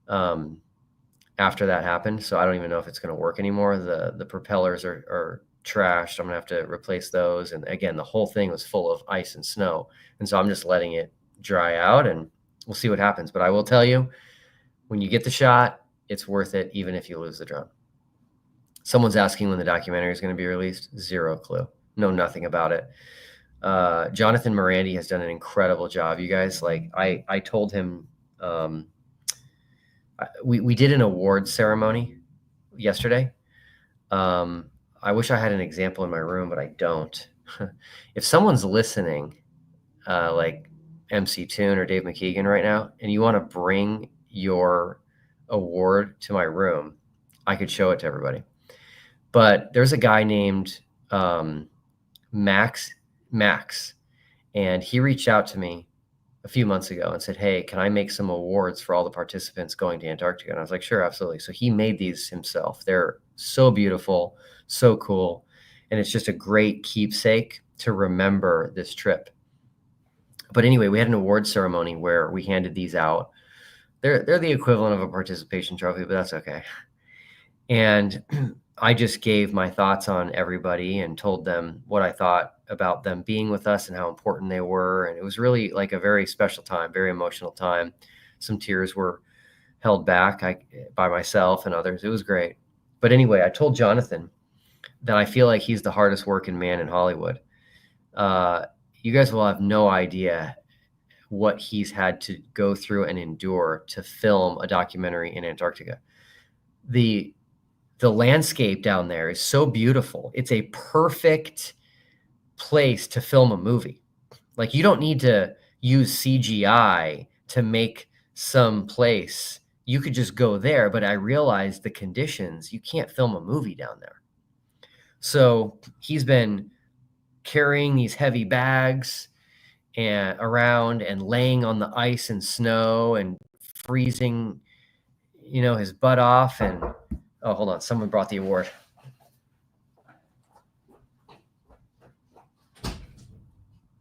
Speaker 1: after that happened, so I don't even know if it's going to work anymore. The propellers are trashed. I'm gonna have to replace those. And again, the whole thing was full of ice and snow, and so I'm just letting it dry out, and we'll see what happens. But I will tell you, when you get the shot, it's worth it, even if you lose the drone. Someone's asking when the documentary is going to be released. Zero clue. Know nothing about it. Jonathan Morandi has done an incredible job, you guys. Like I told him, we did an award ceremony yesterday. I wish I had an example in my room, but I don't. If someone's listening, like MC Toon or Dave McKeegan right now, and you want to bring your award to my room, I could show it to everybody. But there's a guy named Max, and he reached out to me a few months ago and said, "Hey, can I make some awards for all the participants going to Antarctica?" And I was like, "Sure, absolutely." So he made these himself. They're so beautiful, so cool, and it's just a great keepsake to remember this trip. But anyway, we had an award ceremony where we handed these out. They're the equivalent of a participation trophy, but that's okay. And I just gave my thoughts on everybody and told them what I thought about them being with us and how important they were. And it was really like a very special time, very emotional time. Some tears were held back by myself and others. It was great. But anyway, I told Jonathan that I feel like he's the hardest working man in Hollywood. You guys will have no idea what he's had to go through and endure to film a documentary in Antarctica. The landscape down there is so beautiful. It's a perfect place to film a movie. Like, you don't need to use CGI to make some place. You could just go there, but I realized the conditions, you can't film a movie down there. So he's been carrying these heavy bags and around and laying on the ice and snow and freezing, his butt off. And oh, hold on, someone brought the award.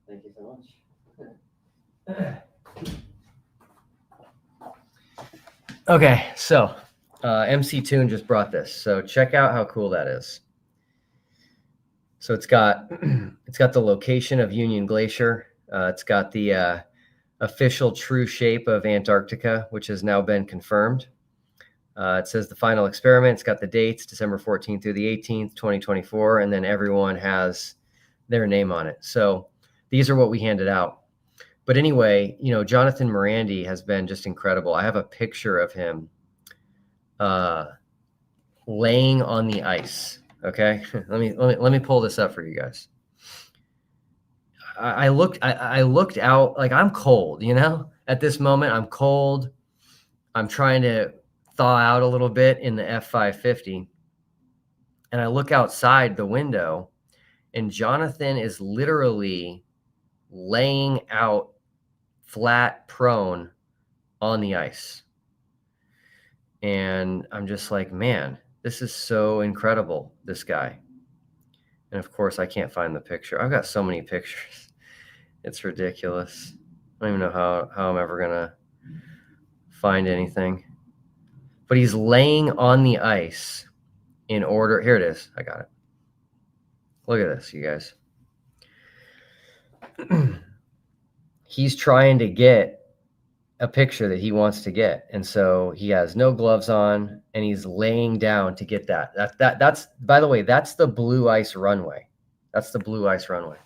Speaker 1: Thank you so much. Okay, so MC Toon just brought this. So check out how cool that is. So it's got the location of Union Glacier. It's got the official true shape of Antarctica, which has now been confirmed. It says the final experiment. It's got the dates, December 14th through the 18th, 2024, and then everyone has their name on it. So these are what we handed out. But anyway, Jonathan Morandi has been just incredible. I have a picture of him laying on the ice. Okay, let me pull this up for you guys. I looked out, like, I'm cold, at this moment. I'm cold. I'm trying to thaw out a little bit in the F-550, and I look outside the window, and Jonathan is literally laying out flat prone on the ice. And I'm just like, man, this is so incredible, this guy. And of course, I can't find the picture. I've got so many pictures. It's ridiculous. I don't even know how I'm ever going to find anything. But he's laying on the ice in order. Here it is. I got it. Look at this, you guys. He's trying to get a picture that he wants to get, and so he has no gloves on, and he's laying down to get that. That's by the way, that's the blue ice runway. That's the blue ice runway.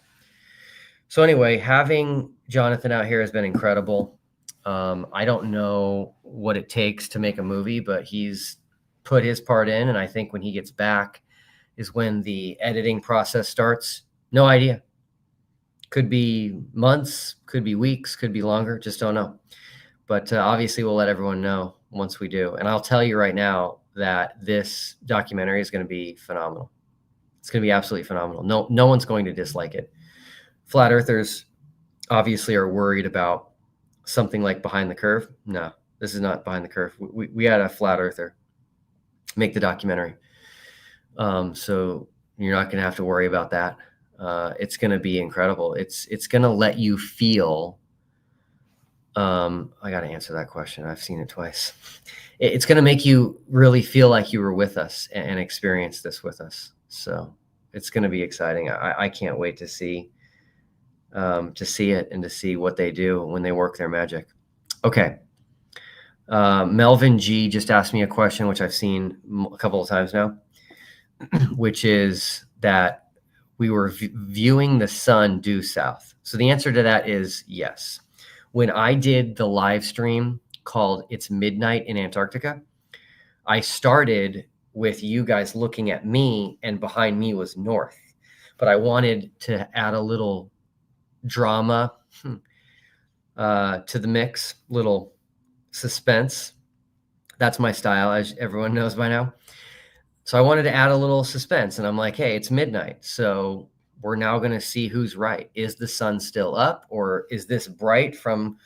Speaker 1: So anyway, having Jonathan out here has been incredible. I don't know what it takes to make a movie, but he's put his part in, and I think when he gets back is when the editing process starts. No idea. Could be months, could be weeks, could be longer. Just don't know. But obviously, we'll let everyone know once we do. And I'll tell you right now that this documentary is going to be phenomenal. It's going to be absolutely phenomenal. No one's going to dislike it. Flat earthers obviously are worried about something like Behind the Curve. No, this is not Behind the Curve. We had a flat earther make the documentary. So you're not going to have to worry about that. It's going to be incredible. It's going to let you feel. I got to answer that question. I've seen it twice. It's going to make you really feel like you were with us and experience this with us. So it's going to be exciting. I can't wait to see it and to see what they do when they work their magic. Okay. Melvin G just asked me a question, which I've seen a couple of times now, which is that we were viewing the sun due south. So the answer to that is yes. When I did the live stream called It's Midnight in Antarctica, I started with you guys looking at me, and behind me was north. But I wanted to add a little drama to the mix, little suspense. That's my style, as everyone knows by now. So I wanted to add a little suspense, and I'm like, hey, it's midnight. So we're now going to see who's right. Is the sun still up, or is this bright from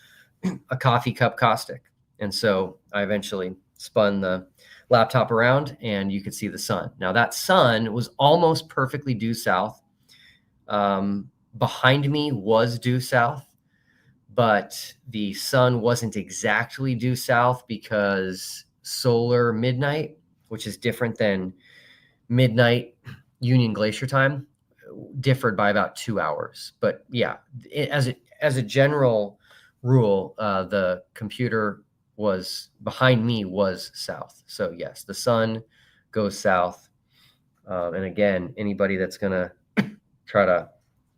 Speaker 1: a coffee cup caustic? And so I eventually spun the laptop around, and you could see the sun. Now that sun was almost perfectly due south. Behind me was due south, but the sun wasn't exactly due south because solar midnight, which is different than midnight Union Glacier time, differed by about 2 hours. But yeah, as a general rule, the computer was behind me was south. So yes, the sun goes south. And again, anybody that's going to try to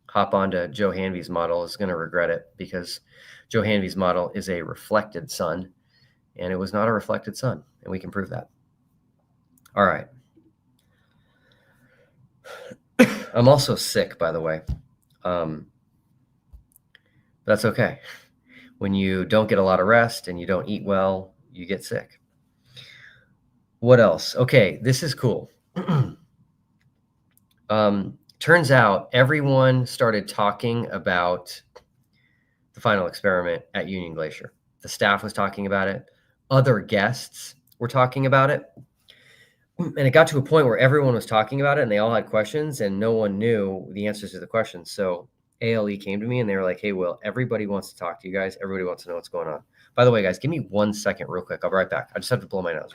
Speaker 1: hop onto Joe Hanvey's model is going to regret it, because Joe Hanvey's model is a reflected sun, and it was not a reflected sun, and we can prove that. All right. I'm also sick, by the way. That's okay. When you don't get a lot of rest and you don't eat well, you get sick. What else? Okay, this is cool. Turns out everyone started talking about the final experiment at Union Glacier. The staff was talking about it. Other guests were talking about it. And it got to a point where everyone was talking about it, and they all had questions, and no one knew the answers to the questions. So ALE came to me, and they were like, hey, Will, everybody wants to talk to you guys. Everybody wants to know what's going on. By the way, guys, give me 1 second real quick. I'll be right back. I just have to blow my nose.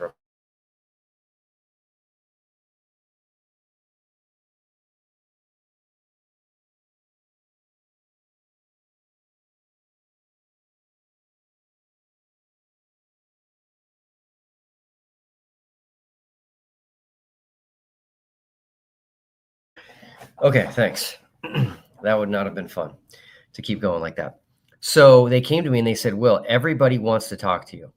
Speaker 1: Okay, thanks. That would not have been fun to keep going like that. So they came to me and they said, Will, everybody wants to talk to you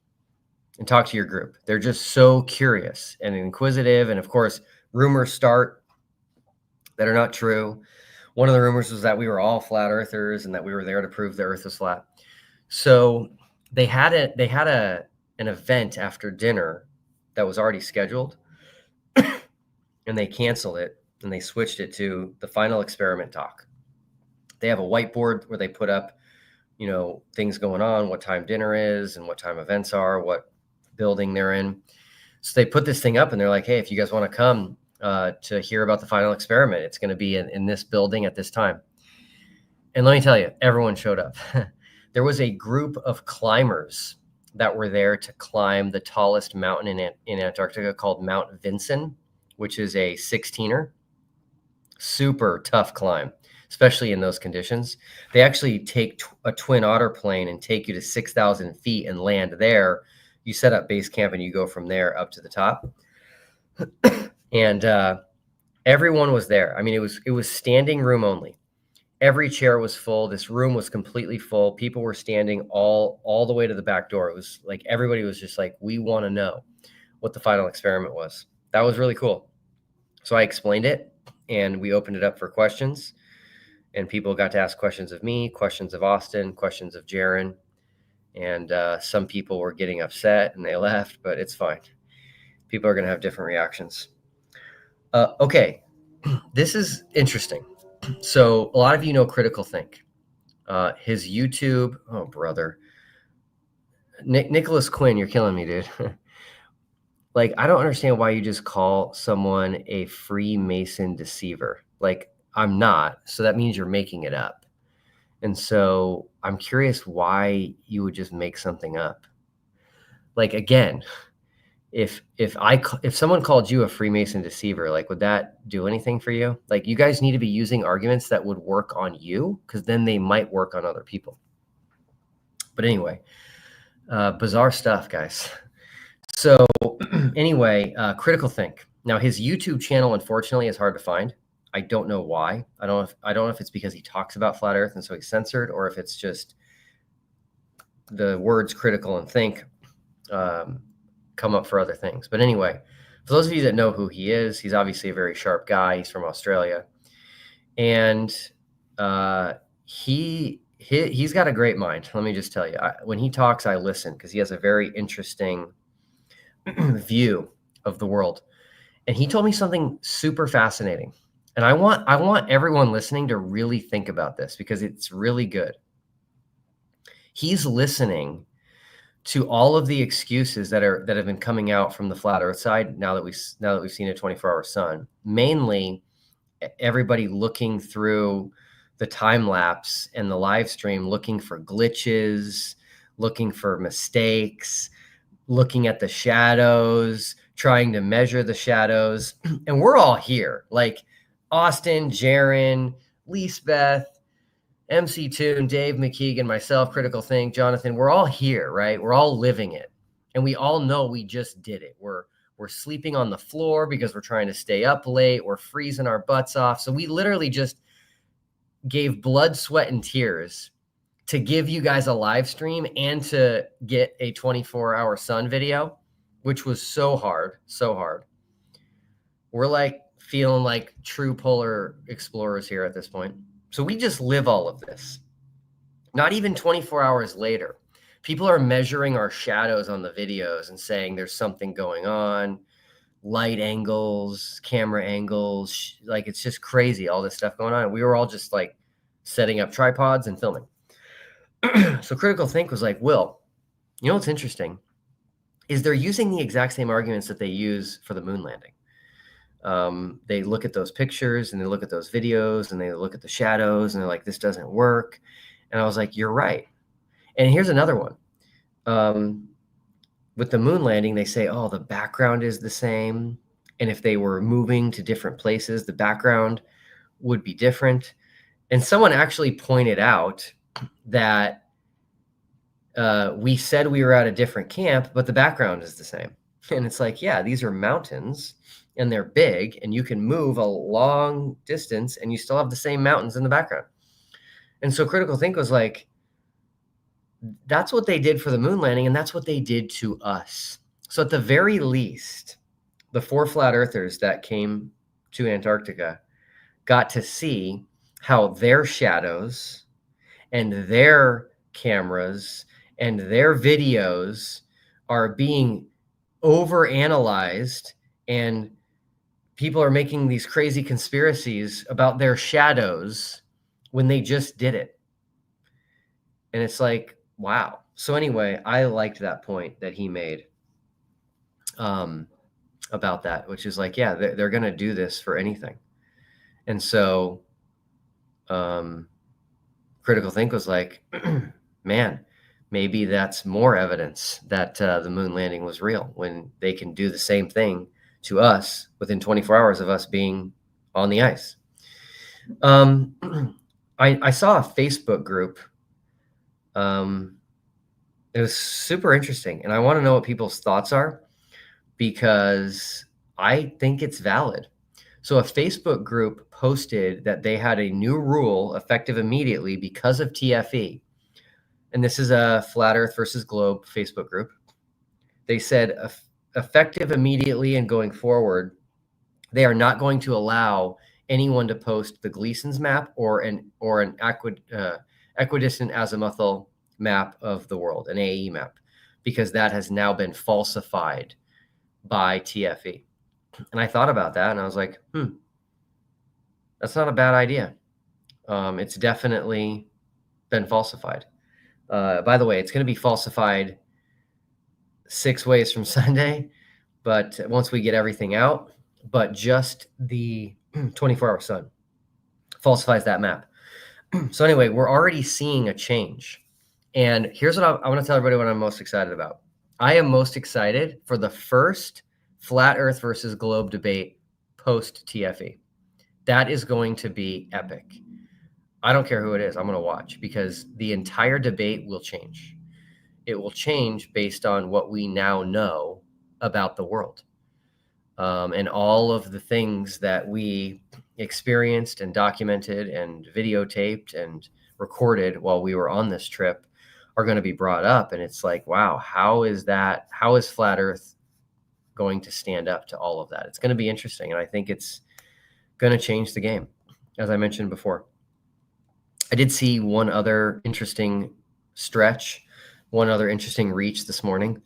Speaker 1: and talk to your group. They're just so curious and inquisitive. And of course, rumors start that are not true. One of the rumors was that we were all flat earthers and that we were there to prove the earth was flat. So they had a an event after dinner that was already scheduled, and they canceled it and they switched it to the final experiment talk. They have a whiteboard where they put up, things going on, what time dinner is and what time events are, what building they're in. So they put this thing up and they're like, hey, if you guys want to come to hear about the final experiment, it's going to be in this building at this time. And let me tell you, everyone showed up. There was a group of climbers that were there to climb the tallest mountain in Antarctica called Mount Vinson, which is a 16er. Super tough climb, especially in those conditions. They actually take a Twin Otter plane and take you to 6,000 feet and land there. You set up base camp and you go from there up to the top. And everyone was there. I mean, it was standing room only. Every chair was full. This room was completely full. People were standing all the way to the back door. It was like everybody was just like, we want to know what the final experiment was. That was really cool. So I explained it and we opened it up for questions, and people got to ask questions of me, questions of Austin, questions of Jaron. And some people were getting upset and they left, but it's fine. People are going to have different reactions. Okay, this is interesting. So a lot of you know Critical Think. His YouTube, oh brother, Nicholas Quinn, you're killing me, dude. Like, I don't understand why you just call someone a Freemason deceiver. Like, I'm not, so that means you're making it up. And so I'm curious why you would just make something up. Like, again, if someone called you a Freemason deceiver, like, would that do anything for you? Like, you guys need to be using arguments that would work on you, because then they might work on other people. But anyway, bizarre stuff, guys. So anyway, Critical Think. Now, his YouTube channel, unfortunately, is hard to find. I don't know why. I don't know if it's because he talks about flat Earth and so he's censored, or if it's just the words critical and think come up for other things. But anyway, for those of you that know who he is, he's obviously a very sharp guy. He's from Australia, and he's got a great mind. Let me just tell you, when he talks, I listen, because he has a very interesting view of the world. And he told me something super fascinating. And I want everyone listening to really think about this, because it's really good. He's listening to all of the excuses that have been coming out from the flat Earth side now that we've seen a 24-hour sun. Mainly everybody looking through the time lapse and the live stream, looking for glitches, looking for mistakes, looking at the shadows, trying to measure the shadows. And we're all here, like Austin, Jaron, Lisbeth, MC Toon, Dave McKeegan, myself, Critical Think, Jonathan. We're all here, right? We're all living it. And we all know we just did it. We're sleeping on the floor because we're trying to stay up late. We're freezing our butts off. So we literally just gave blood, sweat, and tears to give you guys a live stream and to get a 24-hour sun video, which was so hard, so hard. We're like feeling like true polar explorers here at this point. So we just live all of this. Not even 24 hours later, people are measuring our shadows on the videos and saying there's something going on, light angles, camera angles, like it's just crazy, all this stuff going on. We were all just like setting up tripods and filming. So Critical Think was like, Will, you know what's interesting is they're using the exact same arguments that they use for the moon landing. They look at those pictures and they look at those videos and they look at the shadows and they're like, this doesn't work. And I was like, you're right. And here's another one. With the moon landing, they say, oh, the background is the same. And if they were moving to different places, the background would be different. And someone actually pointed out that we said we were at a different camp, but the background is the same. And it's like, yeah, these are mountains and they're big and you can move a long distance and you still have the same mountains in the background. And so Critical Think was like, that's what they did for the moon landing, and that's what they did to us. So at the very least, the 4 flat earthers that came to Antarctica got to see how their shadows and their cameras and their videos are being overanalyzed, and people are making these crazy conspiracies about their shadows when they just did it. And it's like, wow. So anyway, I liked that point that he made about that, which is like, yeah, they're going to do this for anything. And so Critical Think was like, man, maybe that's more evidence that the moon landing was real, when they can do the same thing to us within 24 hours of us being on the ice. I saw a Facebook group. It was super interesting, and I want to know what people's thoughts are, because I think it's valid. So a Facebook group posted that they had a new rule effective immediately because of TFE. And this is a Flat Earth versus Globe Facebook group. They said effective immediately and going forward, they are not going to allow anyone to post the Gleason's map or an equidistant azimuthal map of the world, an AE map, because that has now been falsified by TFE. And I thought about that, and I was like, that's not a bad idea. It's definitely been falsified. By the way, it's going to be falsified 6 ways from Sunday, but once we get everything out, but just the 24-hour sun falsifies that map. So anyway, we're already seeing a change. And here's what I want to tell everybody what I'm most excited about. I am most excited for the first flat Earth versus globe debate post TFE. That is going to be epic. I don't care who it is. I'm going to watch, because the entire debate will change. It will change based on what we now know about the world, and all of the things that we experienced and documented and videotaped and recorded while we were on this trip are going to be brought up. And it's like, wow, how is Flat Earth going to stand up to all of that? It's going to be interesting. And I think it's going to change the game, as I mentioned before. I did see one other interesting stretch, one other interesting reach this morning,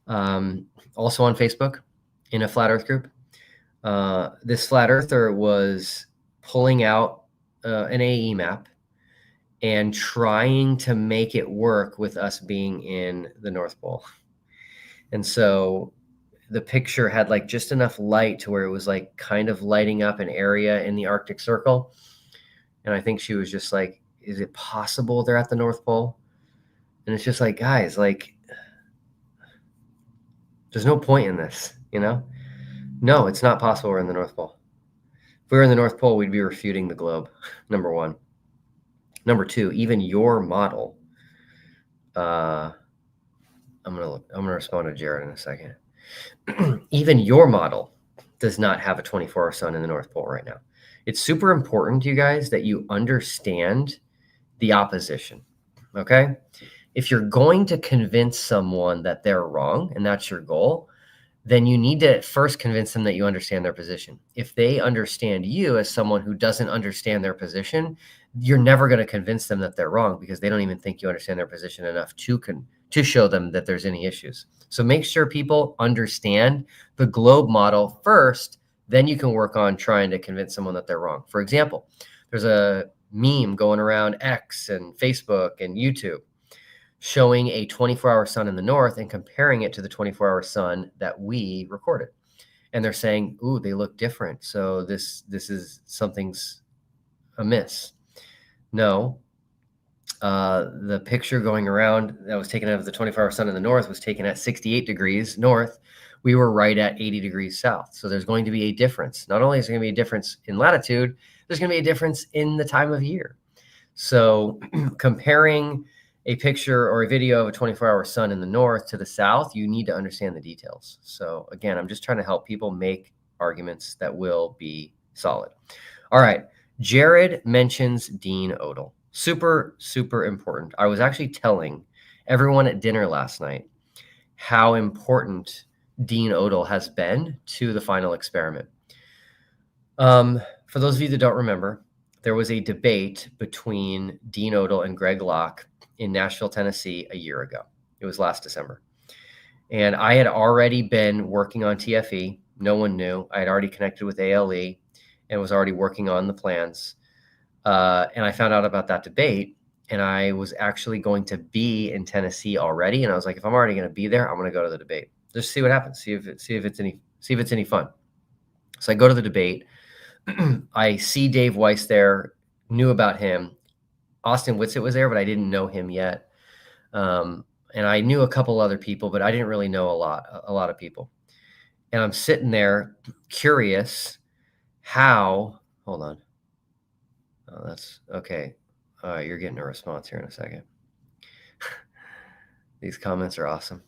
Speaker 1: also on Facebook in a Flat Earth group. This Flat Earther was pulling out an AE map and trying to make it work with us being in the North Pole. And so the picture had like just enough light to where it was like kind of lighting up an area in the Arctic Circle. And I think she was just like, is it possible they're at the North Pole? And it's just like, guys, like, there's no point in this, you know? No, it's not possible we're in the North Pole. If we were in the North Pole, we'd be refuting the globe, number one. Number two, even your model, I'm gonna respond to Jared in a second. Even your model does not have a 24-hour sun in the North Pole right now. It's super important, you guys, that you understand the opposition, okay? If you're going to convince someone that they're wrong, and that's your goal, then you need to first convince them that you understand their position. If they understand you as someone who doesn't understand their position, you're never going to convince them that they're wrong, because they don't even think you understand their position enough to show them that there's any issues. So make sure people understand the globe model first, then you can work on trying to convince someone that they're wrong. For example, there's a meme going around X and Facebook and YouTube showing a 24-hour sun in the north and comparing it to the 24-hour sun that we recorded. And they're saying, ooh, they look different. So this is something's amiss. No, the picture going around that was taken of the 24-hour sun in the north was taken at 68 degrees north. We were right at 80 degrees south. So there's going to be a difference. Not only is there going to be a difference in latitude, there's going to be a difference in the time of year. So comparing a picture or a video of a 24-hour sun in the north to the south, you need to understand the details. So again, I'm just trying to help people make arguments that will be solid. All right. Jared mentions Dean Odell. Super, super important. I was actually telling everyone at dinner last night how important Dean Odell has been to the final experiment. For those of you that don't remember, there was a debate between Dean Odell and Greg Locke in Nashville, Tennessee a year ago. It was last December. And I had already been working on TFE. No one knew. I had already connected with ALE and was already working on the plans. And I found out about that debate, and I was actually going to be in Tennessee already. And I was like, if I'm already going to be there, I'm going to go to the debate. Just see what happens. See if it's any fun. So I go to the debate. I see Dave Weiss there. Knew about him. Austin Whitsitt was there, but I didn't know him yet. And I knew a couple other people, but I didn't really know a lot of people. And I'm sitting there curious how. Hold on. Oh, that's okay. All right, you're getting a response here in a second. These comments are awesome.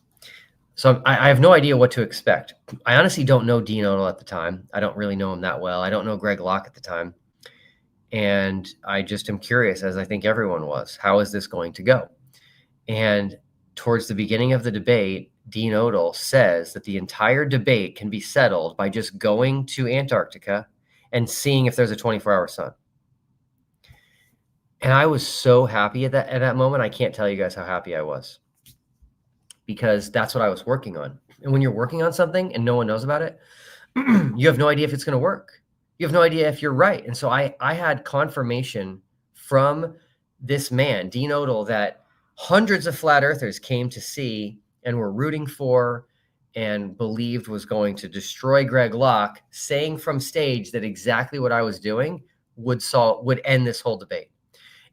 Speaker 1: So I have no idea what to expect. I honestly don't know Dean Odell at the time. I don't really know him that well. I don't know Greg Locke at the time. And I just am curious, as I think everyone was, how is this going to go? And towards the beginning of the debate, Dean Odell says that the entire debate can be settled by just going to Antarctica and seeing if there's a 24-hour sun. And I was so happy at that moment. I can't tell you guys how happy I was, because that's what I was working on. And when you're working on something and no one knows about it, you have no idea if it's going to work. You have no idea if you're right. And so I had confirmation from this man, Dean Odell, that hundreds of flat earthers came to see and were rooting for and believed was going to destroy Greg Locke, saying from stage that exactly what I was doing would end this whole debate.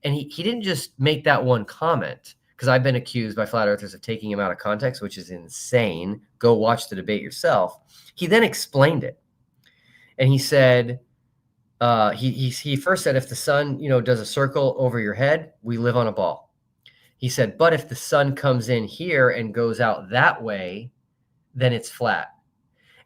Speaker 1: And he didn't just make that one comment, because I've been accused by flat earthers of taking him out of context, which is insane. Go watch the debate yourself. He then explained it. And he said, he first said, if the sun, does a circle over your head, we live on a ball. He said, but if the sun comes in here and goes out that way, then it's flat.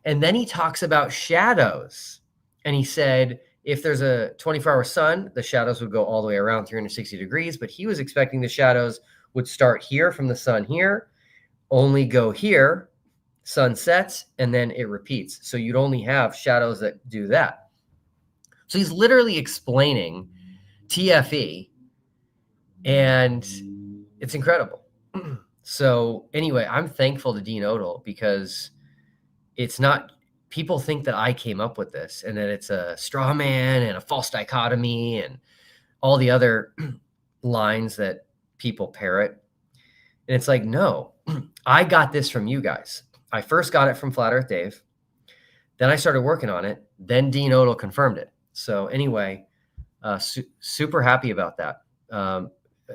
Speaker 1: And then he talks about shadows. And he said, if there's a 24-hour sun, the shadows would go all the way around 360 degrees. But he was expecting the shadows would start here from the sun here, only go here, sun sets, and then it repeats. So you'd only have shadows that do that. So he's literally explaining TFE, and it's incredible. So anyway, I'm thankful to Dean Odell, because it's not, people think that I came up with this and that it's a straw man and a false dichotomy and all the other lines that people parrot. And it's like, no, I got this from you guys. I first got it from Flat Earth Dave. Then I started working on it. Then Dean Odell confirmed it. So anyway, super happy about that.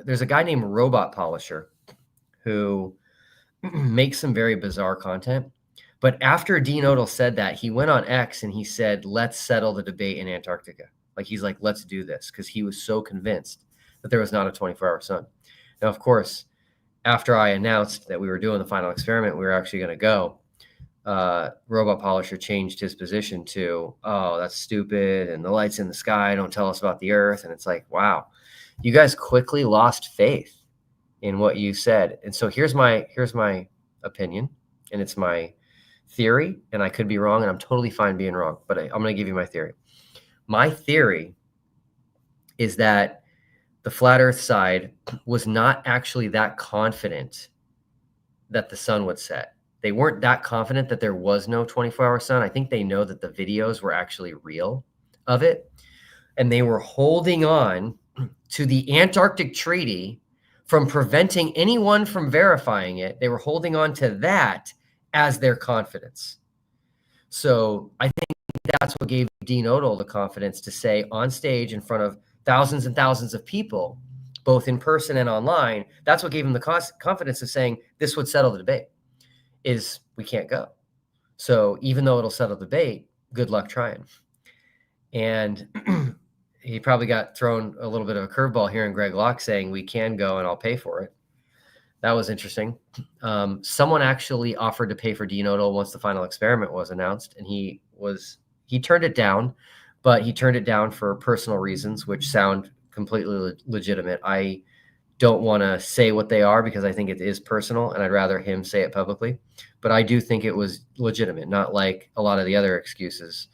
Speaker 1: There's a guy named Robot Polisher who makes some very bizarre content. But after Dean Odell said that, he went on X and he said, let's settle the debate in Antarctica. He's like, let's do this, because he was so convinced that there was not a 24-hour sun. Now, of course, after I announced that we were doing the final experiment, we were actually going to go, Robot Polisher changed his position to, oh, that's stupid, and the lights in the sky don't tell us about the Earth. And it's like, wow, you guys quickly lost faith in what you said. And so here's my opinion, and it's my theory, and I could be wrong, and I'm totally fine being wrong, but I'm going to give you my theory. My theory is that the flat Earth side was not actually that confident that the sun would set. They weren't that confident that there was no 24-hour sun. I think they know that the videos were actually real of it, and they were holding on to the Antarctic Treaty from preventing anyone from verifying it. They were holding on to that as their confidence. So I think that's what gave Dean Odell the confidence to say on stage in front of thousands and thousands of people, both in person and online, that's what gave him the confidence of saying this would settle the debate, is we can't go. So even though it'll settle the debate, good luck trying. And he probably got thrown a little bit of a curveball here in Greg Locke saying we can go and I'll pay for it. That was interesting. Someone actually offered to pay for Dean Odell once the final experiment was announced, and he turned it down, but he turned it down for personal reasons, which sound completely legitimate. I don't want to say what they are because I think it is personal, and I'd rather him say it publicly. But I do think it was legitimate, not like a lot of the other excuses,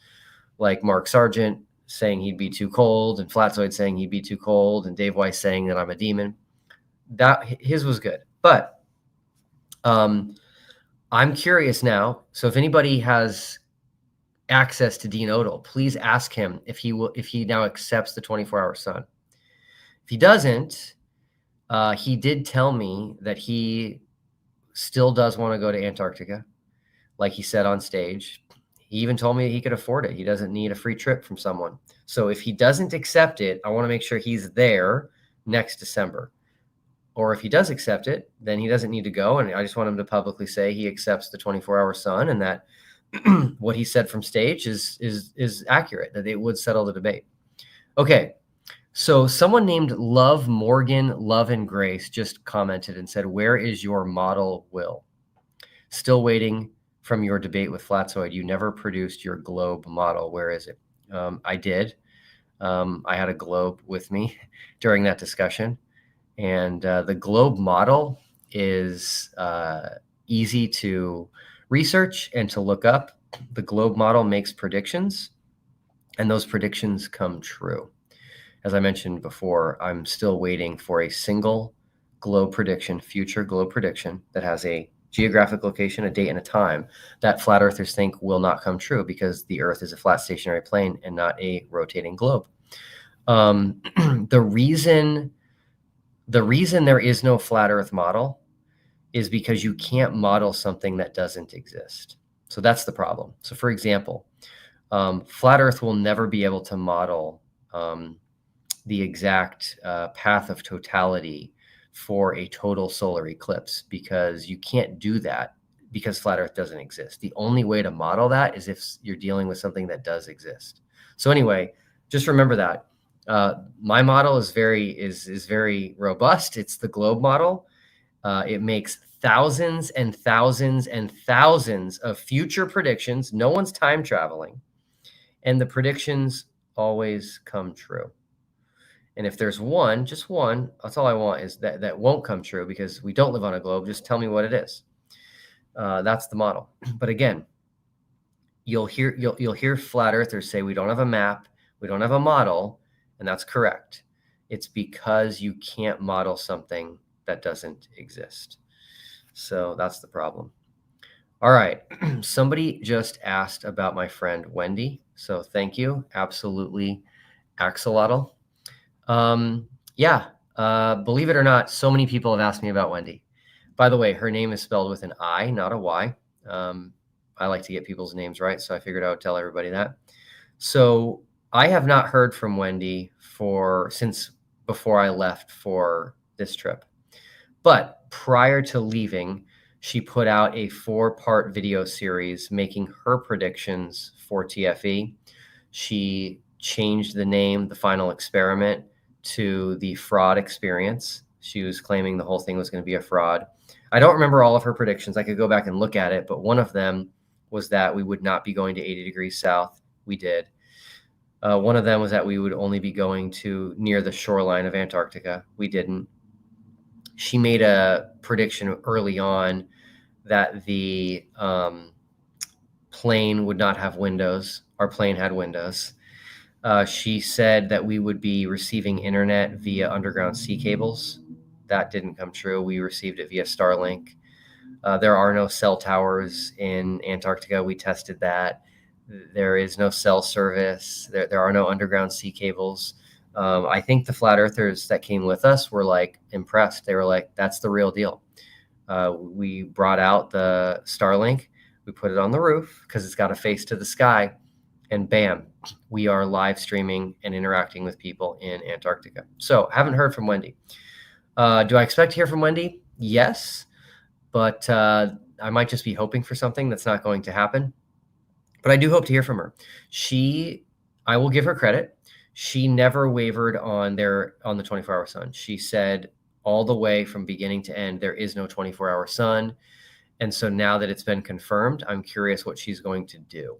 Speaker 1: like Mark Sargent saying he'd be too cold, and Flatzoid saying he'd be too cold, and Dave Weiss saying that I'm a demon. That his was good. But I'm curious now. So if anybody has access to Dean Odell, please ask him if he now accepts the 24-hour sun. If he doesn't, he did tell me that he still does want to go to Antarctica, like he said on stage. He even told me he could afford it. He doesn't need a free trip from someone. So if he doesn't accept it, I want to make sure he's there next December. Or if he does accept it, then he doesn't need to go. And I just want him to publicly say he accepts the 24-hour sun, and that what he said from stage is accurate, that it would settle the debate. Okay. So someone named Love Morgan, Love and Grace just commented and said, "Where is your model, Will? Still waiting from your debate with Flatzoid. You never produced your globe model. Where is it?" I did. I had a globe with me during that discussion. And the globe model is easy to research and to look up. The globe model makes predictions, and those predictions come true. As I mentioned before, I'm still waiting for a single globe prediction, future globe prediction, that has a geographic location, a date, and a time that flat earthers think will not come true because the Earth is a flat stationary plane and not a rotating globe. The reason there is no flat earth model is because you can't model something that doesn't exist. So that's the problem. So for example, flat earth will never be able to model the exact path of totality for a total solar eclipse, because you can't do that because flat earth doesn't exist. The only way to model that is if you're dealing with something that does exist. So anyway, just remember that. My model is very robust. It's the globe model. It makes thousands and thousands and thousands of future predictions. No one's time traveling, and the predictions always come true. And if there's one, just one, that's all I want, is that won't come true because we don't live on a globe. Just tell me what it is. That's the model. But again, you'll hear flat earthers say we don't have a map, we don't have a model, and that's correct. It's because you can't model something that doesn't exist. So that's the problem. All right. Somebody just asked about my friend Wendy. So thank you. Absolutely axolotl. Yeah. Believe it or not, so many people have asked me about Wendy. By the way, her name is spelled with an I, not a Y. I like to get people's names right, so I figured I would tell everybody that. So I have not heard from Wendy since before I left for this trip. But prior to leaving, she put out a 4-part video series making her predictions for TFE. She changed the name, The Final Experiment, to The Fraud Experience. She was claiming the whole thing was going to be a fraud. I don't remember all of her predictions. I could go back and look at it, but one of them was that we would not be going to 80 degrees south. We did. One of them was that we would only be going to near the shoreline of Antarctica. We didn't. She made a prediction early on that the plane would not have windows. Our plane had windows. She said that we would be receiving internet via underground sea cables. That didn't come true. We received it via Starlink. There are no cell towers in Antarctica. We tested that. There is no cell service. There are no underground sea cables. I think the flat earthers that came with us were like impressed. They were like, that's the real deal. We brought out the Starlink. We put it on the roof because it's got a face to the sky. And bam, we are live streaming and interacting with people in Antarctica. So haven't heard from Wendy. Do I expect to hear from Wendy? Yes, but I might just be hoping for something that's not going to happen. But I do hope to hear from her. I will give her credit. She never wavered on the 24-hour sun. She said all the way from beginning to end, there is no 24-hour sun. And so now that it's been confirmed, I'm curious what she's going to do.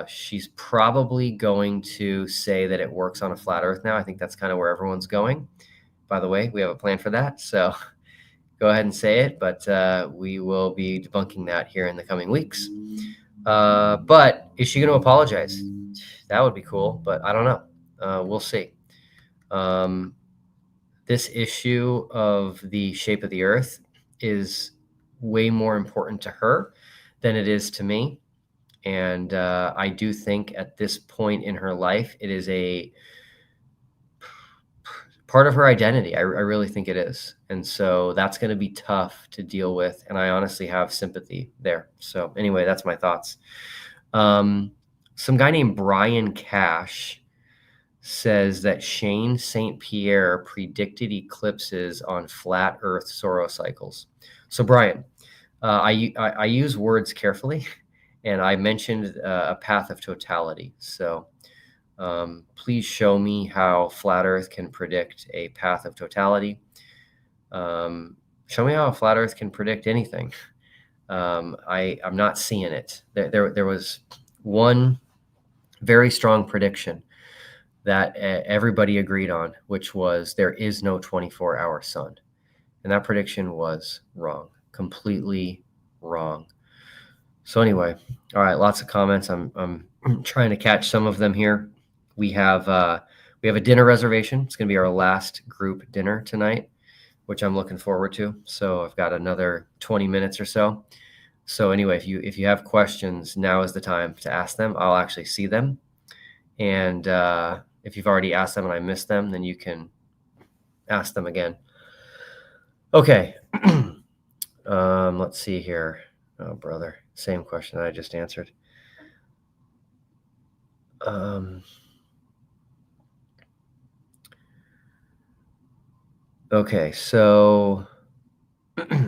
Speaker 1: She's probably going to say that it works on a flat earth now. I think that's kind of where everyone's going. By the way, we have a plan for that. So go ahead and say it, but we will be debunking that here in the coming weeks. But is she going to apologize? That would be cool, but I don't know. We'll see. This issue of the shape of the earth is way more important to her than it is to me. And I do think at this point in her life, it is a part of her identity. I really think it is. And so that's going to be tough to deal with. And I honestly have sympathy there. So anyway, that's my thoughts. Some guy named Brian Cash says that Shane St. Pierre predicted eclipses on flat Earth solar cycles. So Brian, I use words carefully, and I mentioned a path of totality. So please show me how flat Earth can predict a path of totality. Show me how a flat Earth can predict anything. I'm not seeing it. There was one very strong prediction that everybody agreed on, which was there is no 24-hour sun. And that prediction was wrong, completely wrong. So anyway, all right, lots of comments. I'm trying to catch some of them here. We have a dinner reservation. It's going to be our last group dinner tonight, which I'm looking forward to. So I've got another 20 minutes or so. So anyway, if you have questions, now is the time to ask them. I'll actually see them. And if you've already asked them and I missed them, then you can ask them again. Okay. Let's see here. Oh, brother. Same question that I just answered. Okay, so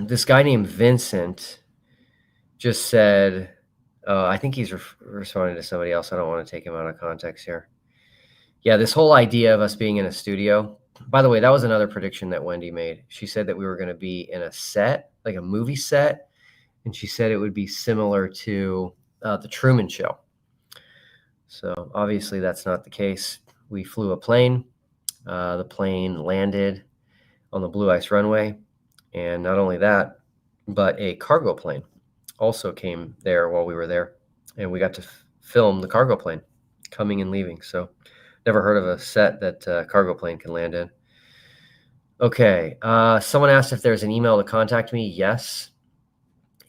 Speaker 1: this guy named Vincent just said, I think he's responding to somebody else. I don't want to take him out of context here. Yeah, this whole idea of us being in a studio. By the way, that was another prediction that Wendy made. She said that we were going to be in a set, like a movie set, and she said it would be similar to the Truman Show. So obviously that's not the case. We flew a plane. The plane landed on the Blue Ice runway. And not only that, but a cargo plane also came there while we were there. And we got to film the cargo plane coming and leaving. So never heard of a set that a cargo plane can land in. Okay. Someone asked if there's an email to contact me. Yes.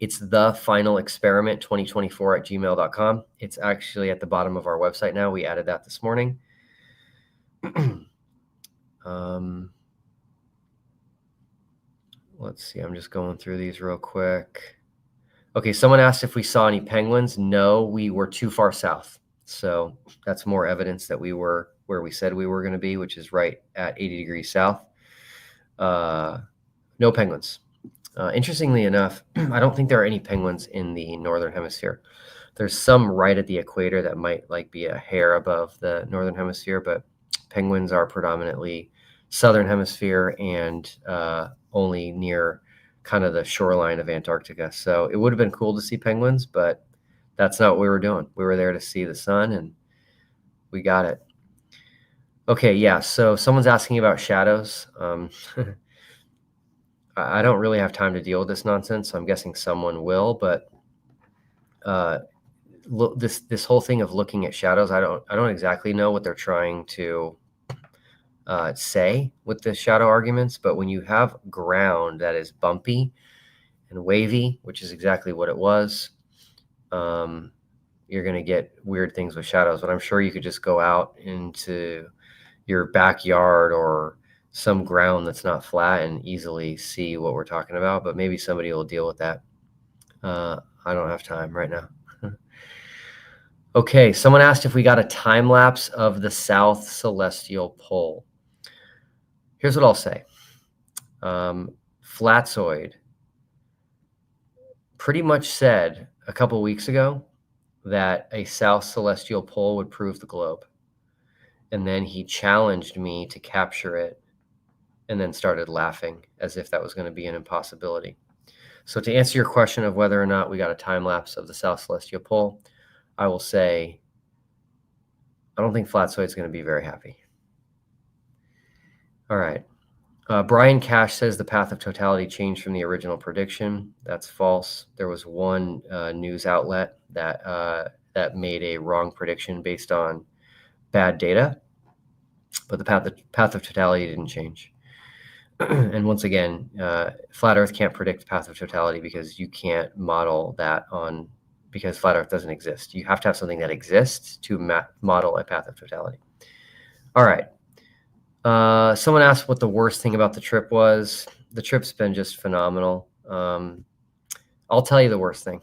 Speaker 1: It's thefinalexperiment2024@gmail.com. It's actually at the bottom of our website now. We added that this morning. Let's see. I'm just going through these real quick. Okay. Someone asked if we saw any penguins. No, we were too far south. So that's more evidence that we were where we said we were going to be, which is right at 80 degrees south. No penguins. Interestingly enough, I don't think there are any penguins in the northern hemisphere. There's some right at the equator that might like be a hair above the northern hemisphere, but penguins are predominantly southern hemisphere and only near kind of the shoreline of Antarctica. So it would have been cool to see penguins, but that's not what we were doing. We were there to see the sun, and we got it. Okay, yeah. So someone's asking about shadows. I don't really have time to deal with this nonsense, so I'm guessing someone will. But this whole thing of looking at shadows, I don't exactly know what they're trying to say with the shadow arguments. But when you have ground that is bumpy and wavy, which is exactly what it was, you're going to get weird things with shadows. But I'm sure you could just go out into your backyard or some ground that's not flat and easily see what we're talking about, but maybe somebody will deal with that. I don't have time right now. Okay, someone asked if we got a time lapse of the South Celestial Pole. Here's what I'll say. Flatzoid pretty much said a couple weeks ago that a South Celestial Pole would prove the globe. And then he challenged me to capture it and then started laughing as if that was going to be an impossibility. So to answer your question of whether or not we got a time lapse of the South Celestial Pole, I will say I don't think Flatzoid's going to be very happy. All right. Brian Cash says the path of totality changed from the original prediction. That's false. There was one news outlet that made a wrong prediction based on bad data, but the path of totality didn't change. And once again, flat Earth can't predict the path of totality because you can't model that because flat Earth doesn't exist. You have to have something that exists to model a path of totality. All right. Someone asked what the worst thing about the trip was. The trip's been just phenomenal. I'll tell you the worst thing.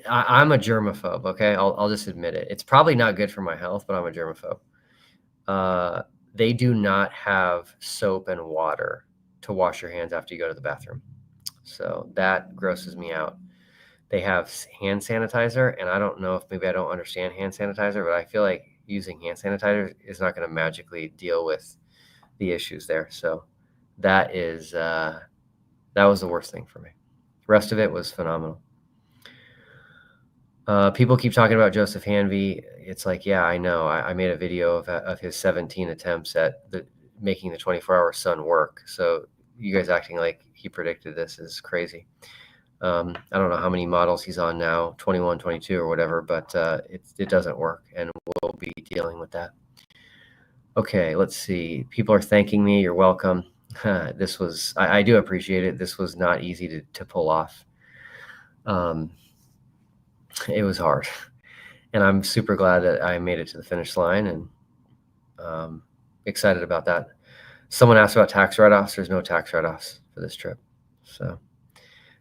Speaker 1: I'm a germaphobe, okay? I'll just admit it. It's probably not good for my health, but I'm a germaphobe. They do not have soap and water to wash your hands after you go to the bathroom. So that grosses me out. They have hand sanitizer, and I don't know if maybe I don't understand hand sanitizer, but I feel like using hand sanitizer is not going to magically deal with the issues there. So that was the worst thing for me. The rest of it was phenomenal. People keep talking about Joseph Hanvey. It's like, yeah, I know. I made a video of his 17 attempts at making the 24-hour sun work. So you guys acting like he predicted this is crazy. I don't know how many models he's on now, 21, 22 or whatever, but it doesn't work, and we'll be dealing with that. Okay, let's see. People are thanking me. You're welcome. I do appreciate it. This was not easy to pull off. It was hard, and I'm super glad that I made it to the finish line, and excited about that. Someone asked about tax write-offs. There's no tax write-offs for this trip. So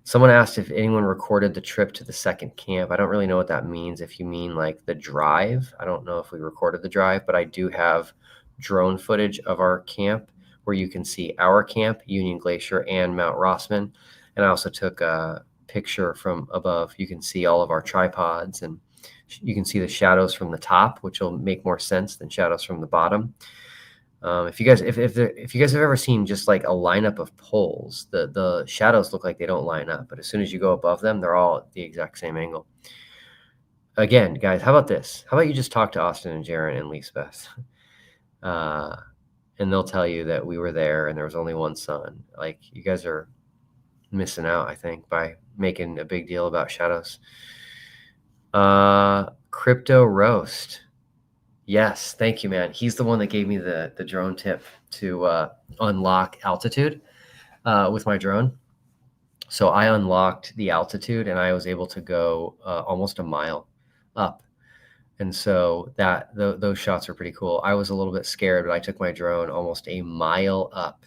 Speaker 1: someone asked if anyone recorded the trip to the second camp. I don't really know what that means. If you mean like the drive, I don't know if we recorded the drive, but I do have drone footage of our camp where you can see our camp, Union Glacier, and Mount Rossman. And I also took a picture from above. You can see all of our tripods, and you can see the shadows from the top, which will make more sense than shadows from the bottom. If you guys have ever seen just like a lineup of poles, the shadows look like they don't line up, but as soon as you go above them, they're all at the exact same angle. Again, guys, how about this? How about you just talk to Austin and Jaron and Lisbeth, and they'll tell you that we were there and there was only one sun. Like, you guys are missing out, I think, by making a big deal about shadows. Crypto Roast. Yes, thank you, man. He's the one that gave me the drone tip to unlock altitude with my drone. So I unlocked the altitude, and I was able to go almost a mile up. And so those shots are pretty cool. I was a little bit scared, but I took my drone almost a mile up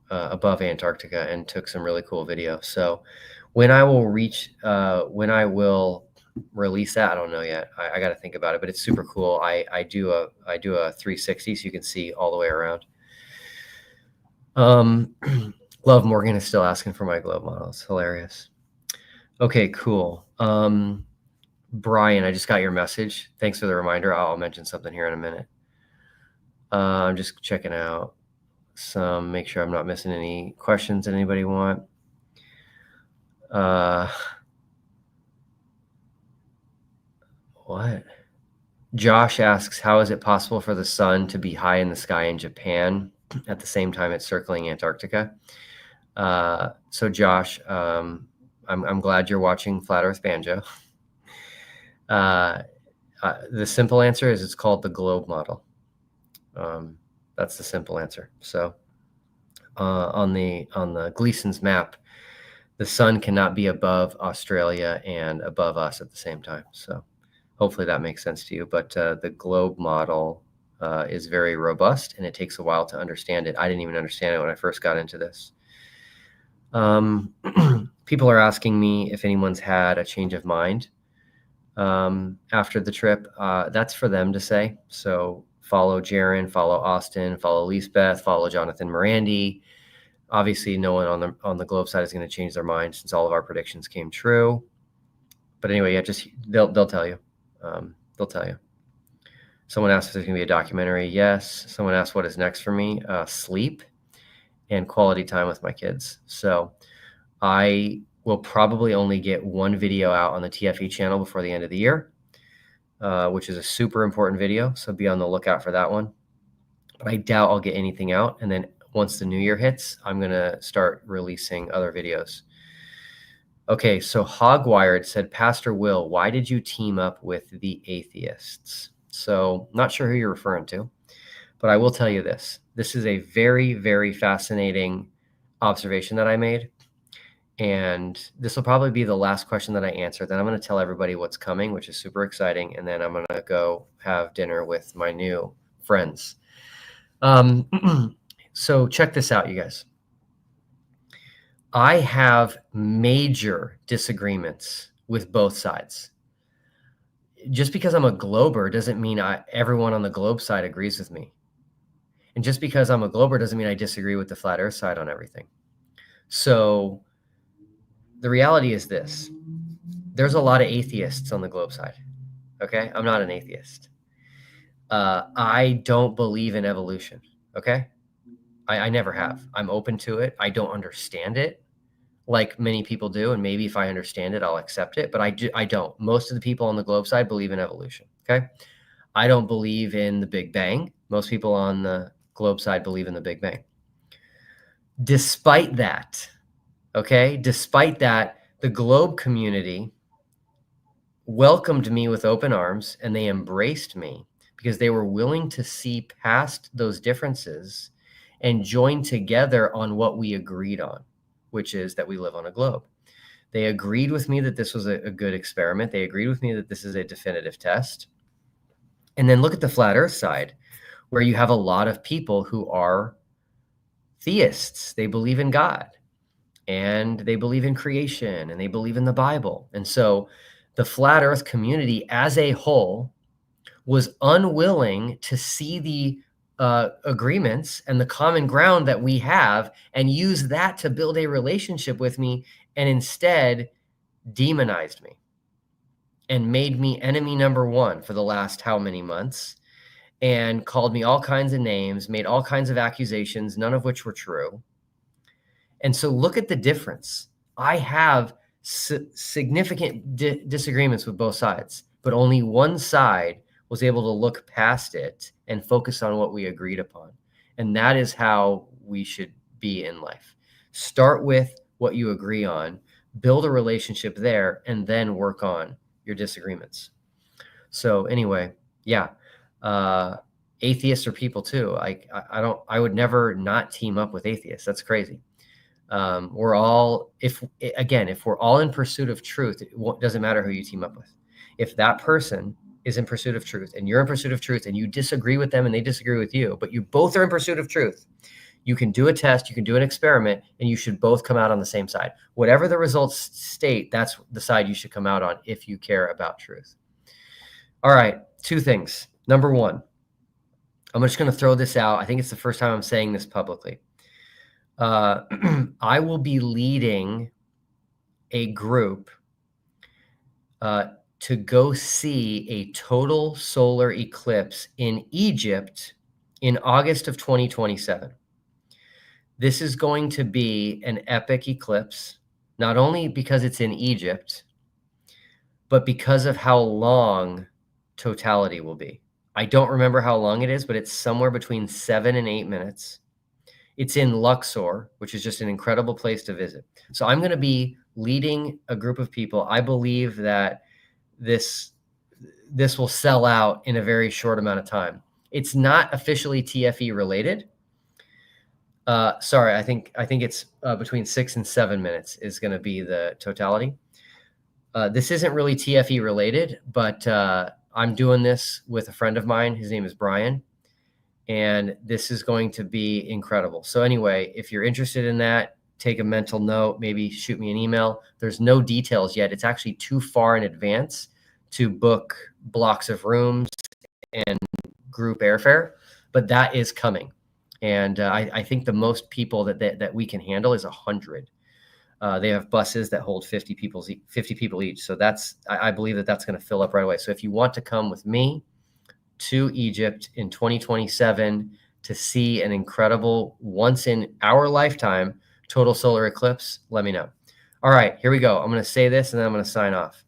Speaker 1: above Antarctica and took some really cool video. So when I will release that, I don't know yet. I got to think about it, but it's super cool. I do a 360, so you can see all the way around. Love Morgan is still asking for my globe model. It's hilarious. Okay, cool. Brian, I just got your message. Thanks for the reminder. I'll mention something here in a minute. I'm just checking out make sure I'm not missing any questions that anybody want. What? Josh asks, how is it possible for the sun to be high in the sky in Japan at the same time it's circling Antarctica? So Josh, I'm glad you're watching Flat Earth Banjo. The simple answer is it's called the globe model. That's the simple answer. So on the Gleason's map, the sun cannot be above Australia and above us at the same time. So hopefully that makes sense to you. But the globe model is very robust, and it takes a while to understand it. I didn't even understand it when I first got into this. People are asking me if anyone's had a change of mind after the trip. That's for them to say. So follow Jaron, follow Austin, follow Lisbeth, follow Jonathan Morandi. Obviously, no one on the globe side is going to change their mind since all of our predictions came true. But anyway, yeah, just they'll tell you. They'll tell you. Someone asked if there's going to be a documentary. Yes. Someone asked what is next for me. Sleep and quality time with my kids. So I will probably only get one video out on the TFE channel before the end of the year, which is a super important video. So be on the lookout for that one. But I doubt I'll get anything out. And then once the new year hits, I'm going to start releasing other videos. Okay, so Hogwired said, Pastor Will, why did you team up with the atheists? So not sure who you're referring to, But I will tell you this. This is a very, very fascinating observation that I made. And this will probably be the last question that I answer. Then I'm going to tell everybody what's coming, which is super exciting. And then I'm going to go have dinner with my new friends. So check this out, you guys. I have major disagreements with both sides. Just because I'm a glober doesn't mean everyone on the globe side agrees with me. And just because I'm a glober doesn't mean I disagree with the flat earth side on everything. So the reality is this. There's a lot of atheists on the globe side. Okay? I'm not an atheist. I don't believe in evolution. Okay? I never have. I'm open to it. I don't understand it like many people do. And maybe if I understand it, I'll accept it. But I don't. Most of the people on the globe side believe in evolution. Okay? I don't believe in the Big Bang. Most people on the globe side believe in the Big Bang. Despite that, the globe community welcomed me with open arms and they embraced me because they were willing to see past those differences and join together on what we agreed on, which is that we live on a globe. They agreed with me that this was a good experiment. They agreed with me that this is a definitive test. And then look at the flat earth side, where you have a lot of people who are theists. They believe in God and they believe in creation and they believe in the Bible. And so the flat earth community as a whole was unwilling to see the agreements and the common ground that we have and use that to build a relationship with me, and instead demonized me and made me enemy number one for the last how many months, and called me all kinds of names, made all kinds of accusations, none of which were true. And so look at the difference. I have significant disagreements with both sides, but only one side was able to look past it and focus on what we agreed upon. And that is how we should be in life. Start with what you agree on, build a relationship there, and then work on your disagreements. So anyway, yeah, atheists are people too. I would never not team up with atheists. That's crazy. We're all, if we're all in pursuit of truth, it doesn't matter who you team up with. If that person is in pursuit of truth and you're in pursuit of truth and you disagree with them and they disagree with you, but you both are in pursuit of truth, you can do a test, you can do an experiment, and you should both come out on the same side. Whatever the results state, that's the side you should come out on if you care about truth. All right, two things. Number one, I'm just going to throw this out. I think it's the first time I'm saying this publicly. I will be leading a group to go see a total solar eclipse in Egypt in August of 2027. This is going to be an epic eclipse, not only because it's in Egypt, but because of how long totality will be. I don't remember how long it is, but it's somewhere between 7 and 8 minutes. It's in Luxor, which is just an incredible place to visit. So I'm going to be leading a group of people. I believe that this will sell out in a very short amount of time. It's not officially TFE related. Sorry, I think it's between 6 and 7 minutes is going to be the totality. This isn't really TFE related, but I'm doing this with a friend of mine. His name is Brian. And this is going to be incredible. So anyway, if you're interested in that, take a mental note, maybe shoot me an email. There's no details yet. It's actually too far in advance to book blocks of rooms and group airfare, but that is coming. And I think the most people that we can handle is 100. They have buses that hold 50 people each. So I believe that's going to fill up right away. So if you want to come with me to Egypt in 2027 to see an incredible once in our lifetime total solar eclipse, let me know. All right, here we go. I'm going to say this and then I'm going to sign off.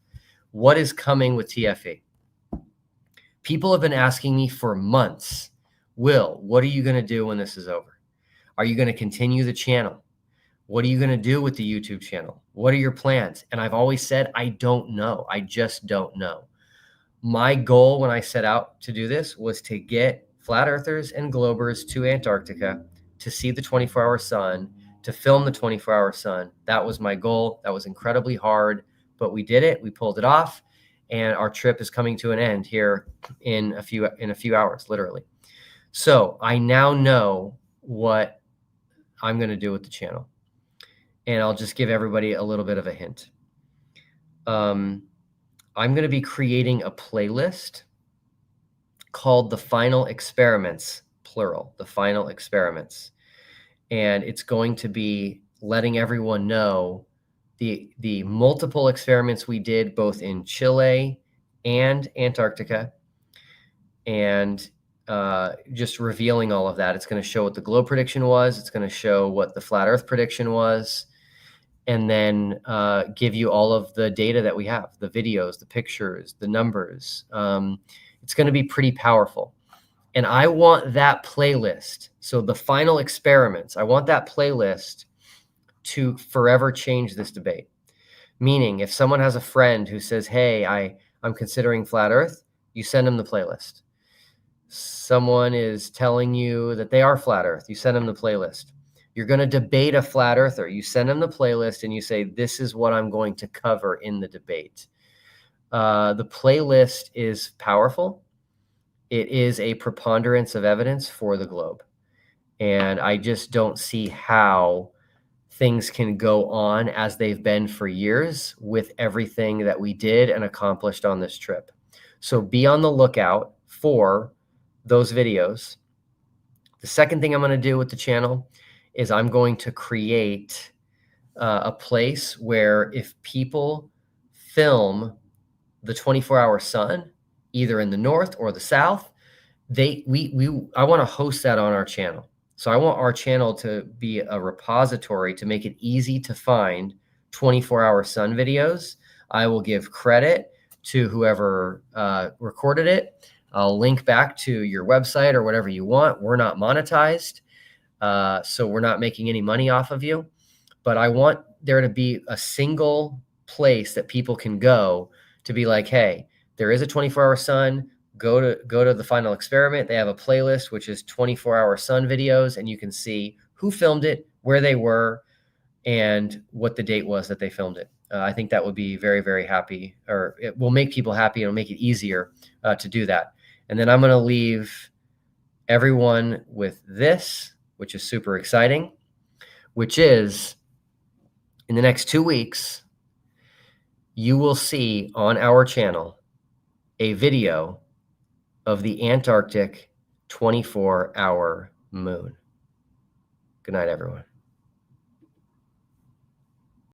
Speaker 1: What is coming with TFE? People have been asking me for months, Will, what are you going to do when this is over? Are you going to continue the channel? What are you going to do with the YouTube channel? What are your plans? And I've always said, I don't know. I just don't know. My goal when I set out to do this was to get flat earthers and globers to Antarctica to see the 24-hour sun, to film the 24-hour sun. That was my goal. That was incredibly hard, but we did it. We pulled it off, and our trip is coming to an end here in a few hours, literally. So I now know what I'm going to do with the channel, and I'll just give everybody a little bit of a hint. I'm going to be creating a playlist called The Final Experiments, plural, The Final Experiments. And it's going to be letting everyone know the multiple experiments we did both in Chile and Antarctica, and just revealing all of that. It's going to show what the globe prediction was. It's going to show what the flat earth prediction was, and then give you all of the data that we have, the videos, the pictures, the numbers. It's going to be pretty powerful. And I want that playlist, so The Final Experiments, I want that playlist to forever change this debate. Meaning, if someone has a friend who says, hey, I'm considering flat earth, you send them the playlist. Someone is telling you that they are flat earth, you send them the playlist. You're going to debate a flat earther, you send them the playlist and you say, this is what I'm going to cover in the debate. The playlist is powerful. It is a preponderance of evidence for the globe. And I just don't see how things can go on as they've been for years with everything that we did and accomplished on this trip. So be on the lookout for those videos. The second thing I'm going to do with the channel is I'm going to create a place where if people film the 24-hour sun, either in the north or the south, I want to host that on our channel. So I want our channel to be a repository to make it easy to find 24-hour sun videos. I will give credit to whoever recorded it. I'll link back to your website or whatever you want. We're not monetized, so we're not making any money off of you. But I want there to be a single place that people can go to be like, hey, there is a 24-hour sun. Go to The Final Experiment. They have a playlist, which is 24-hour sun videos, and you can see who filmed it, where they were, and what the date was that they filmed it. I think that would be very, very happy, or it will make people happy. It'll make it easier to do that. And then I'm going to leave everyone with this, which is super exciting, which is in the next 2 weeks, you will see on our channel a video of the Antarctic 24-hour moon. Good night, everyone.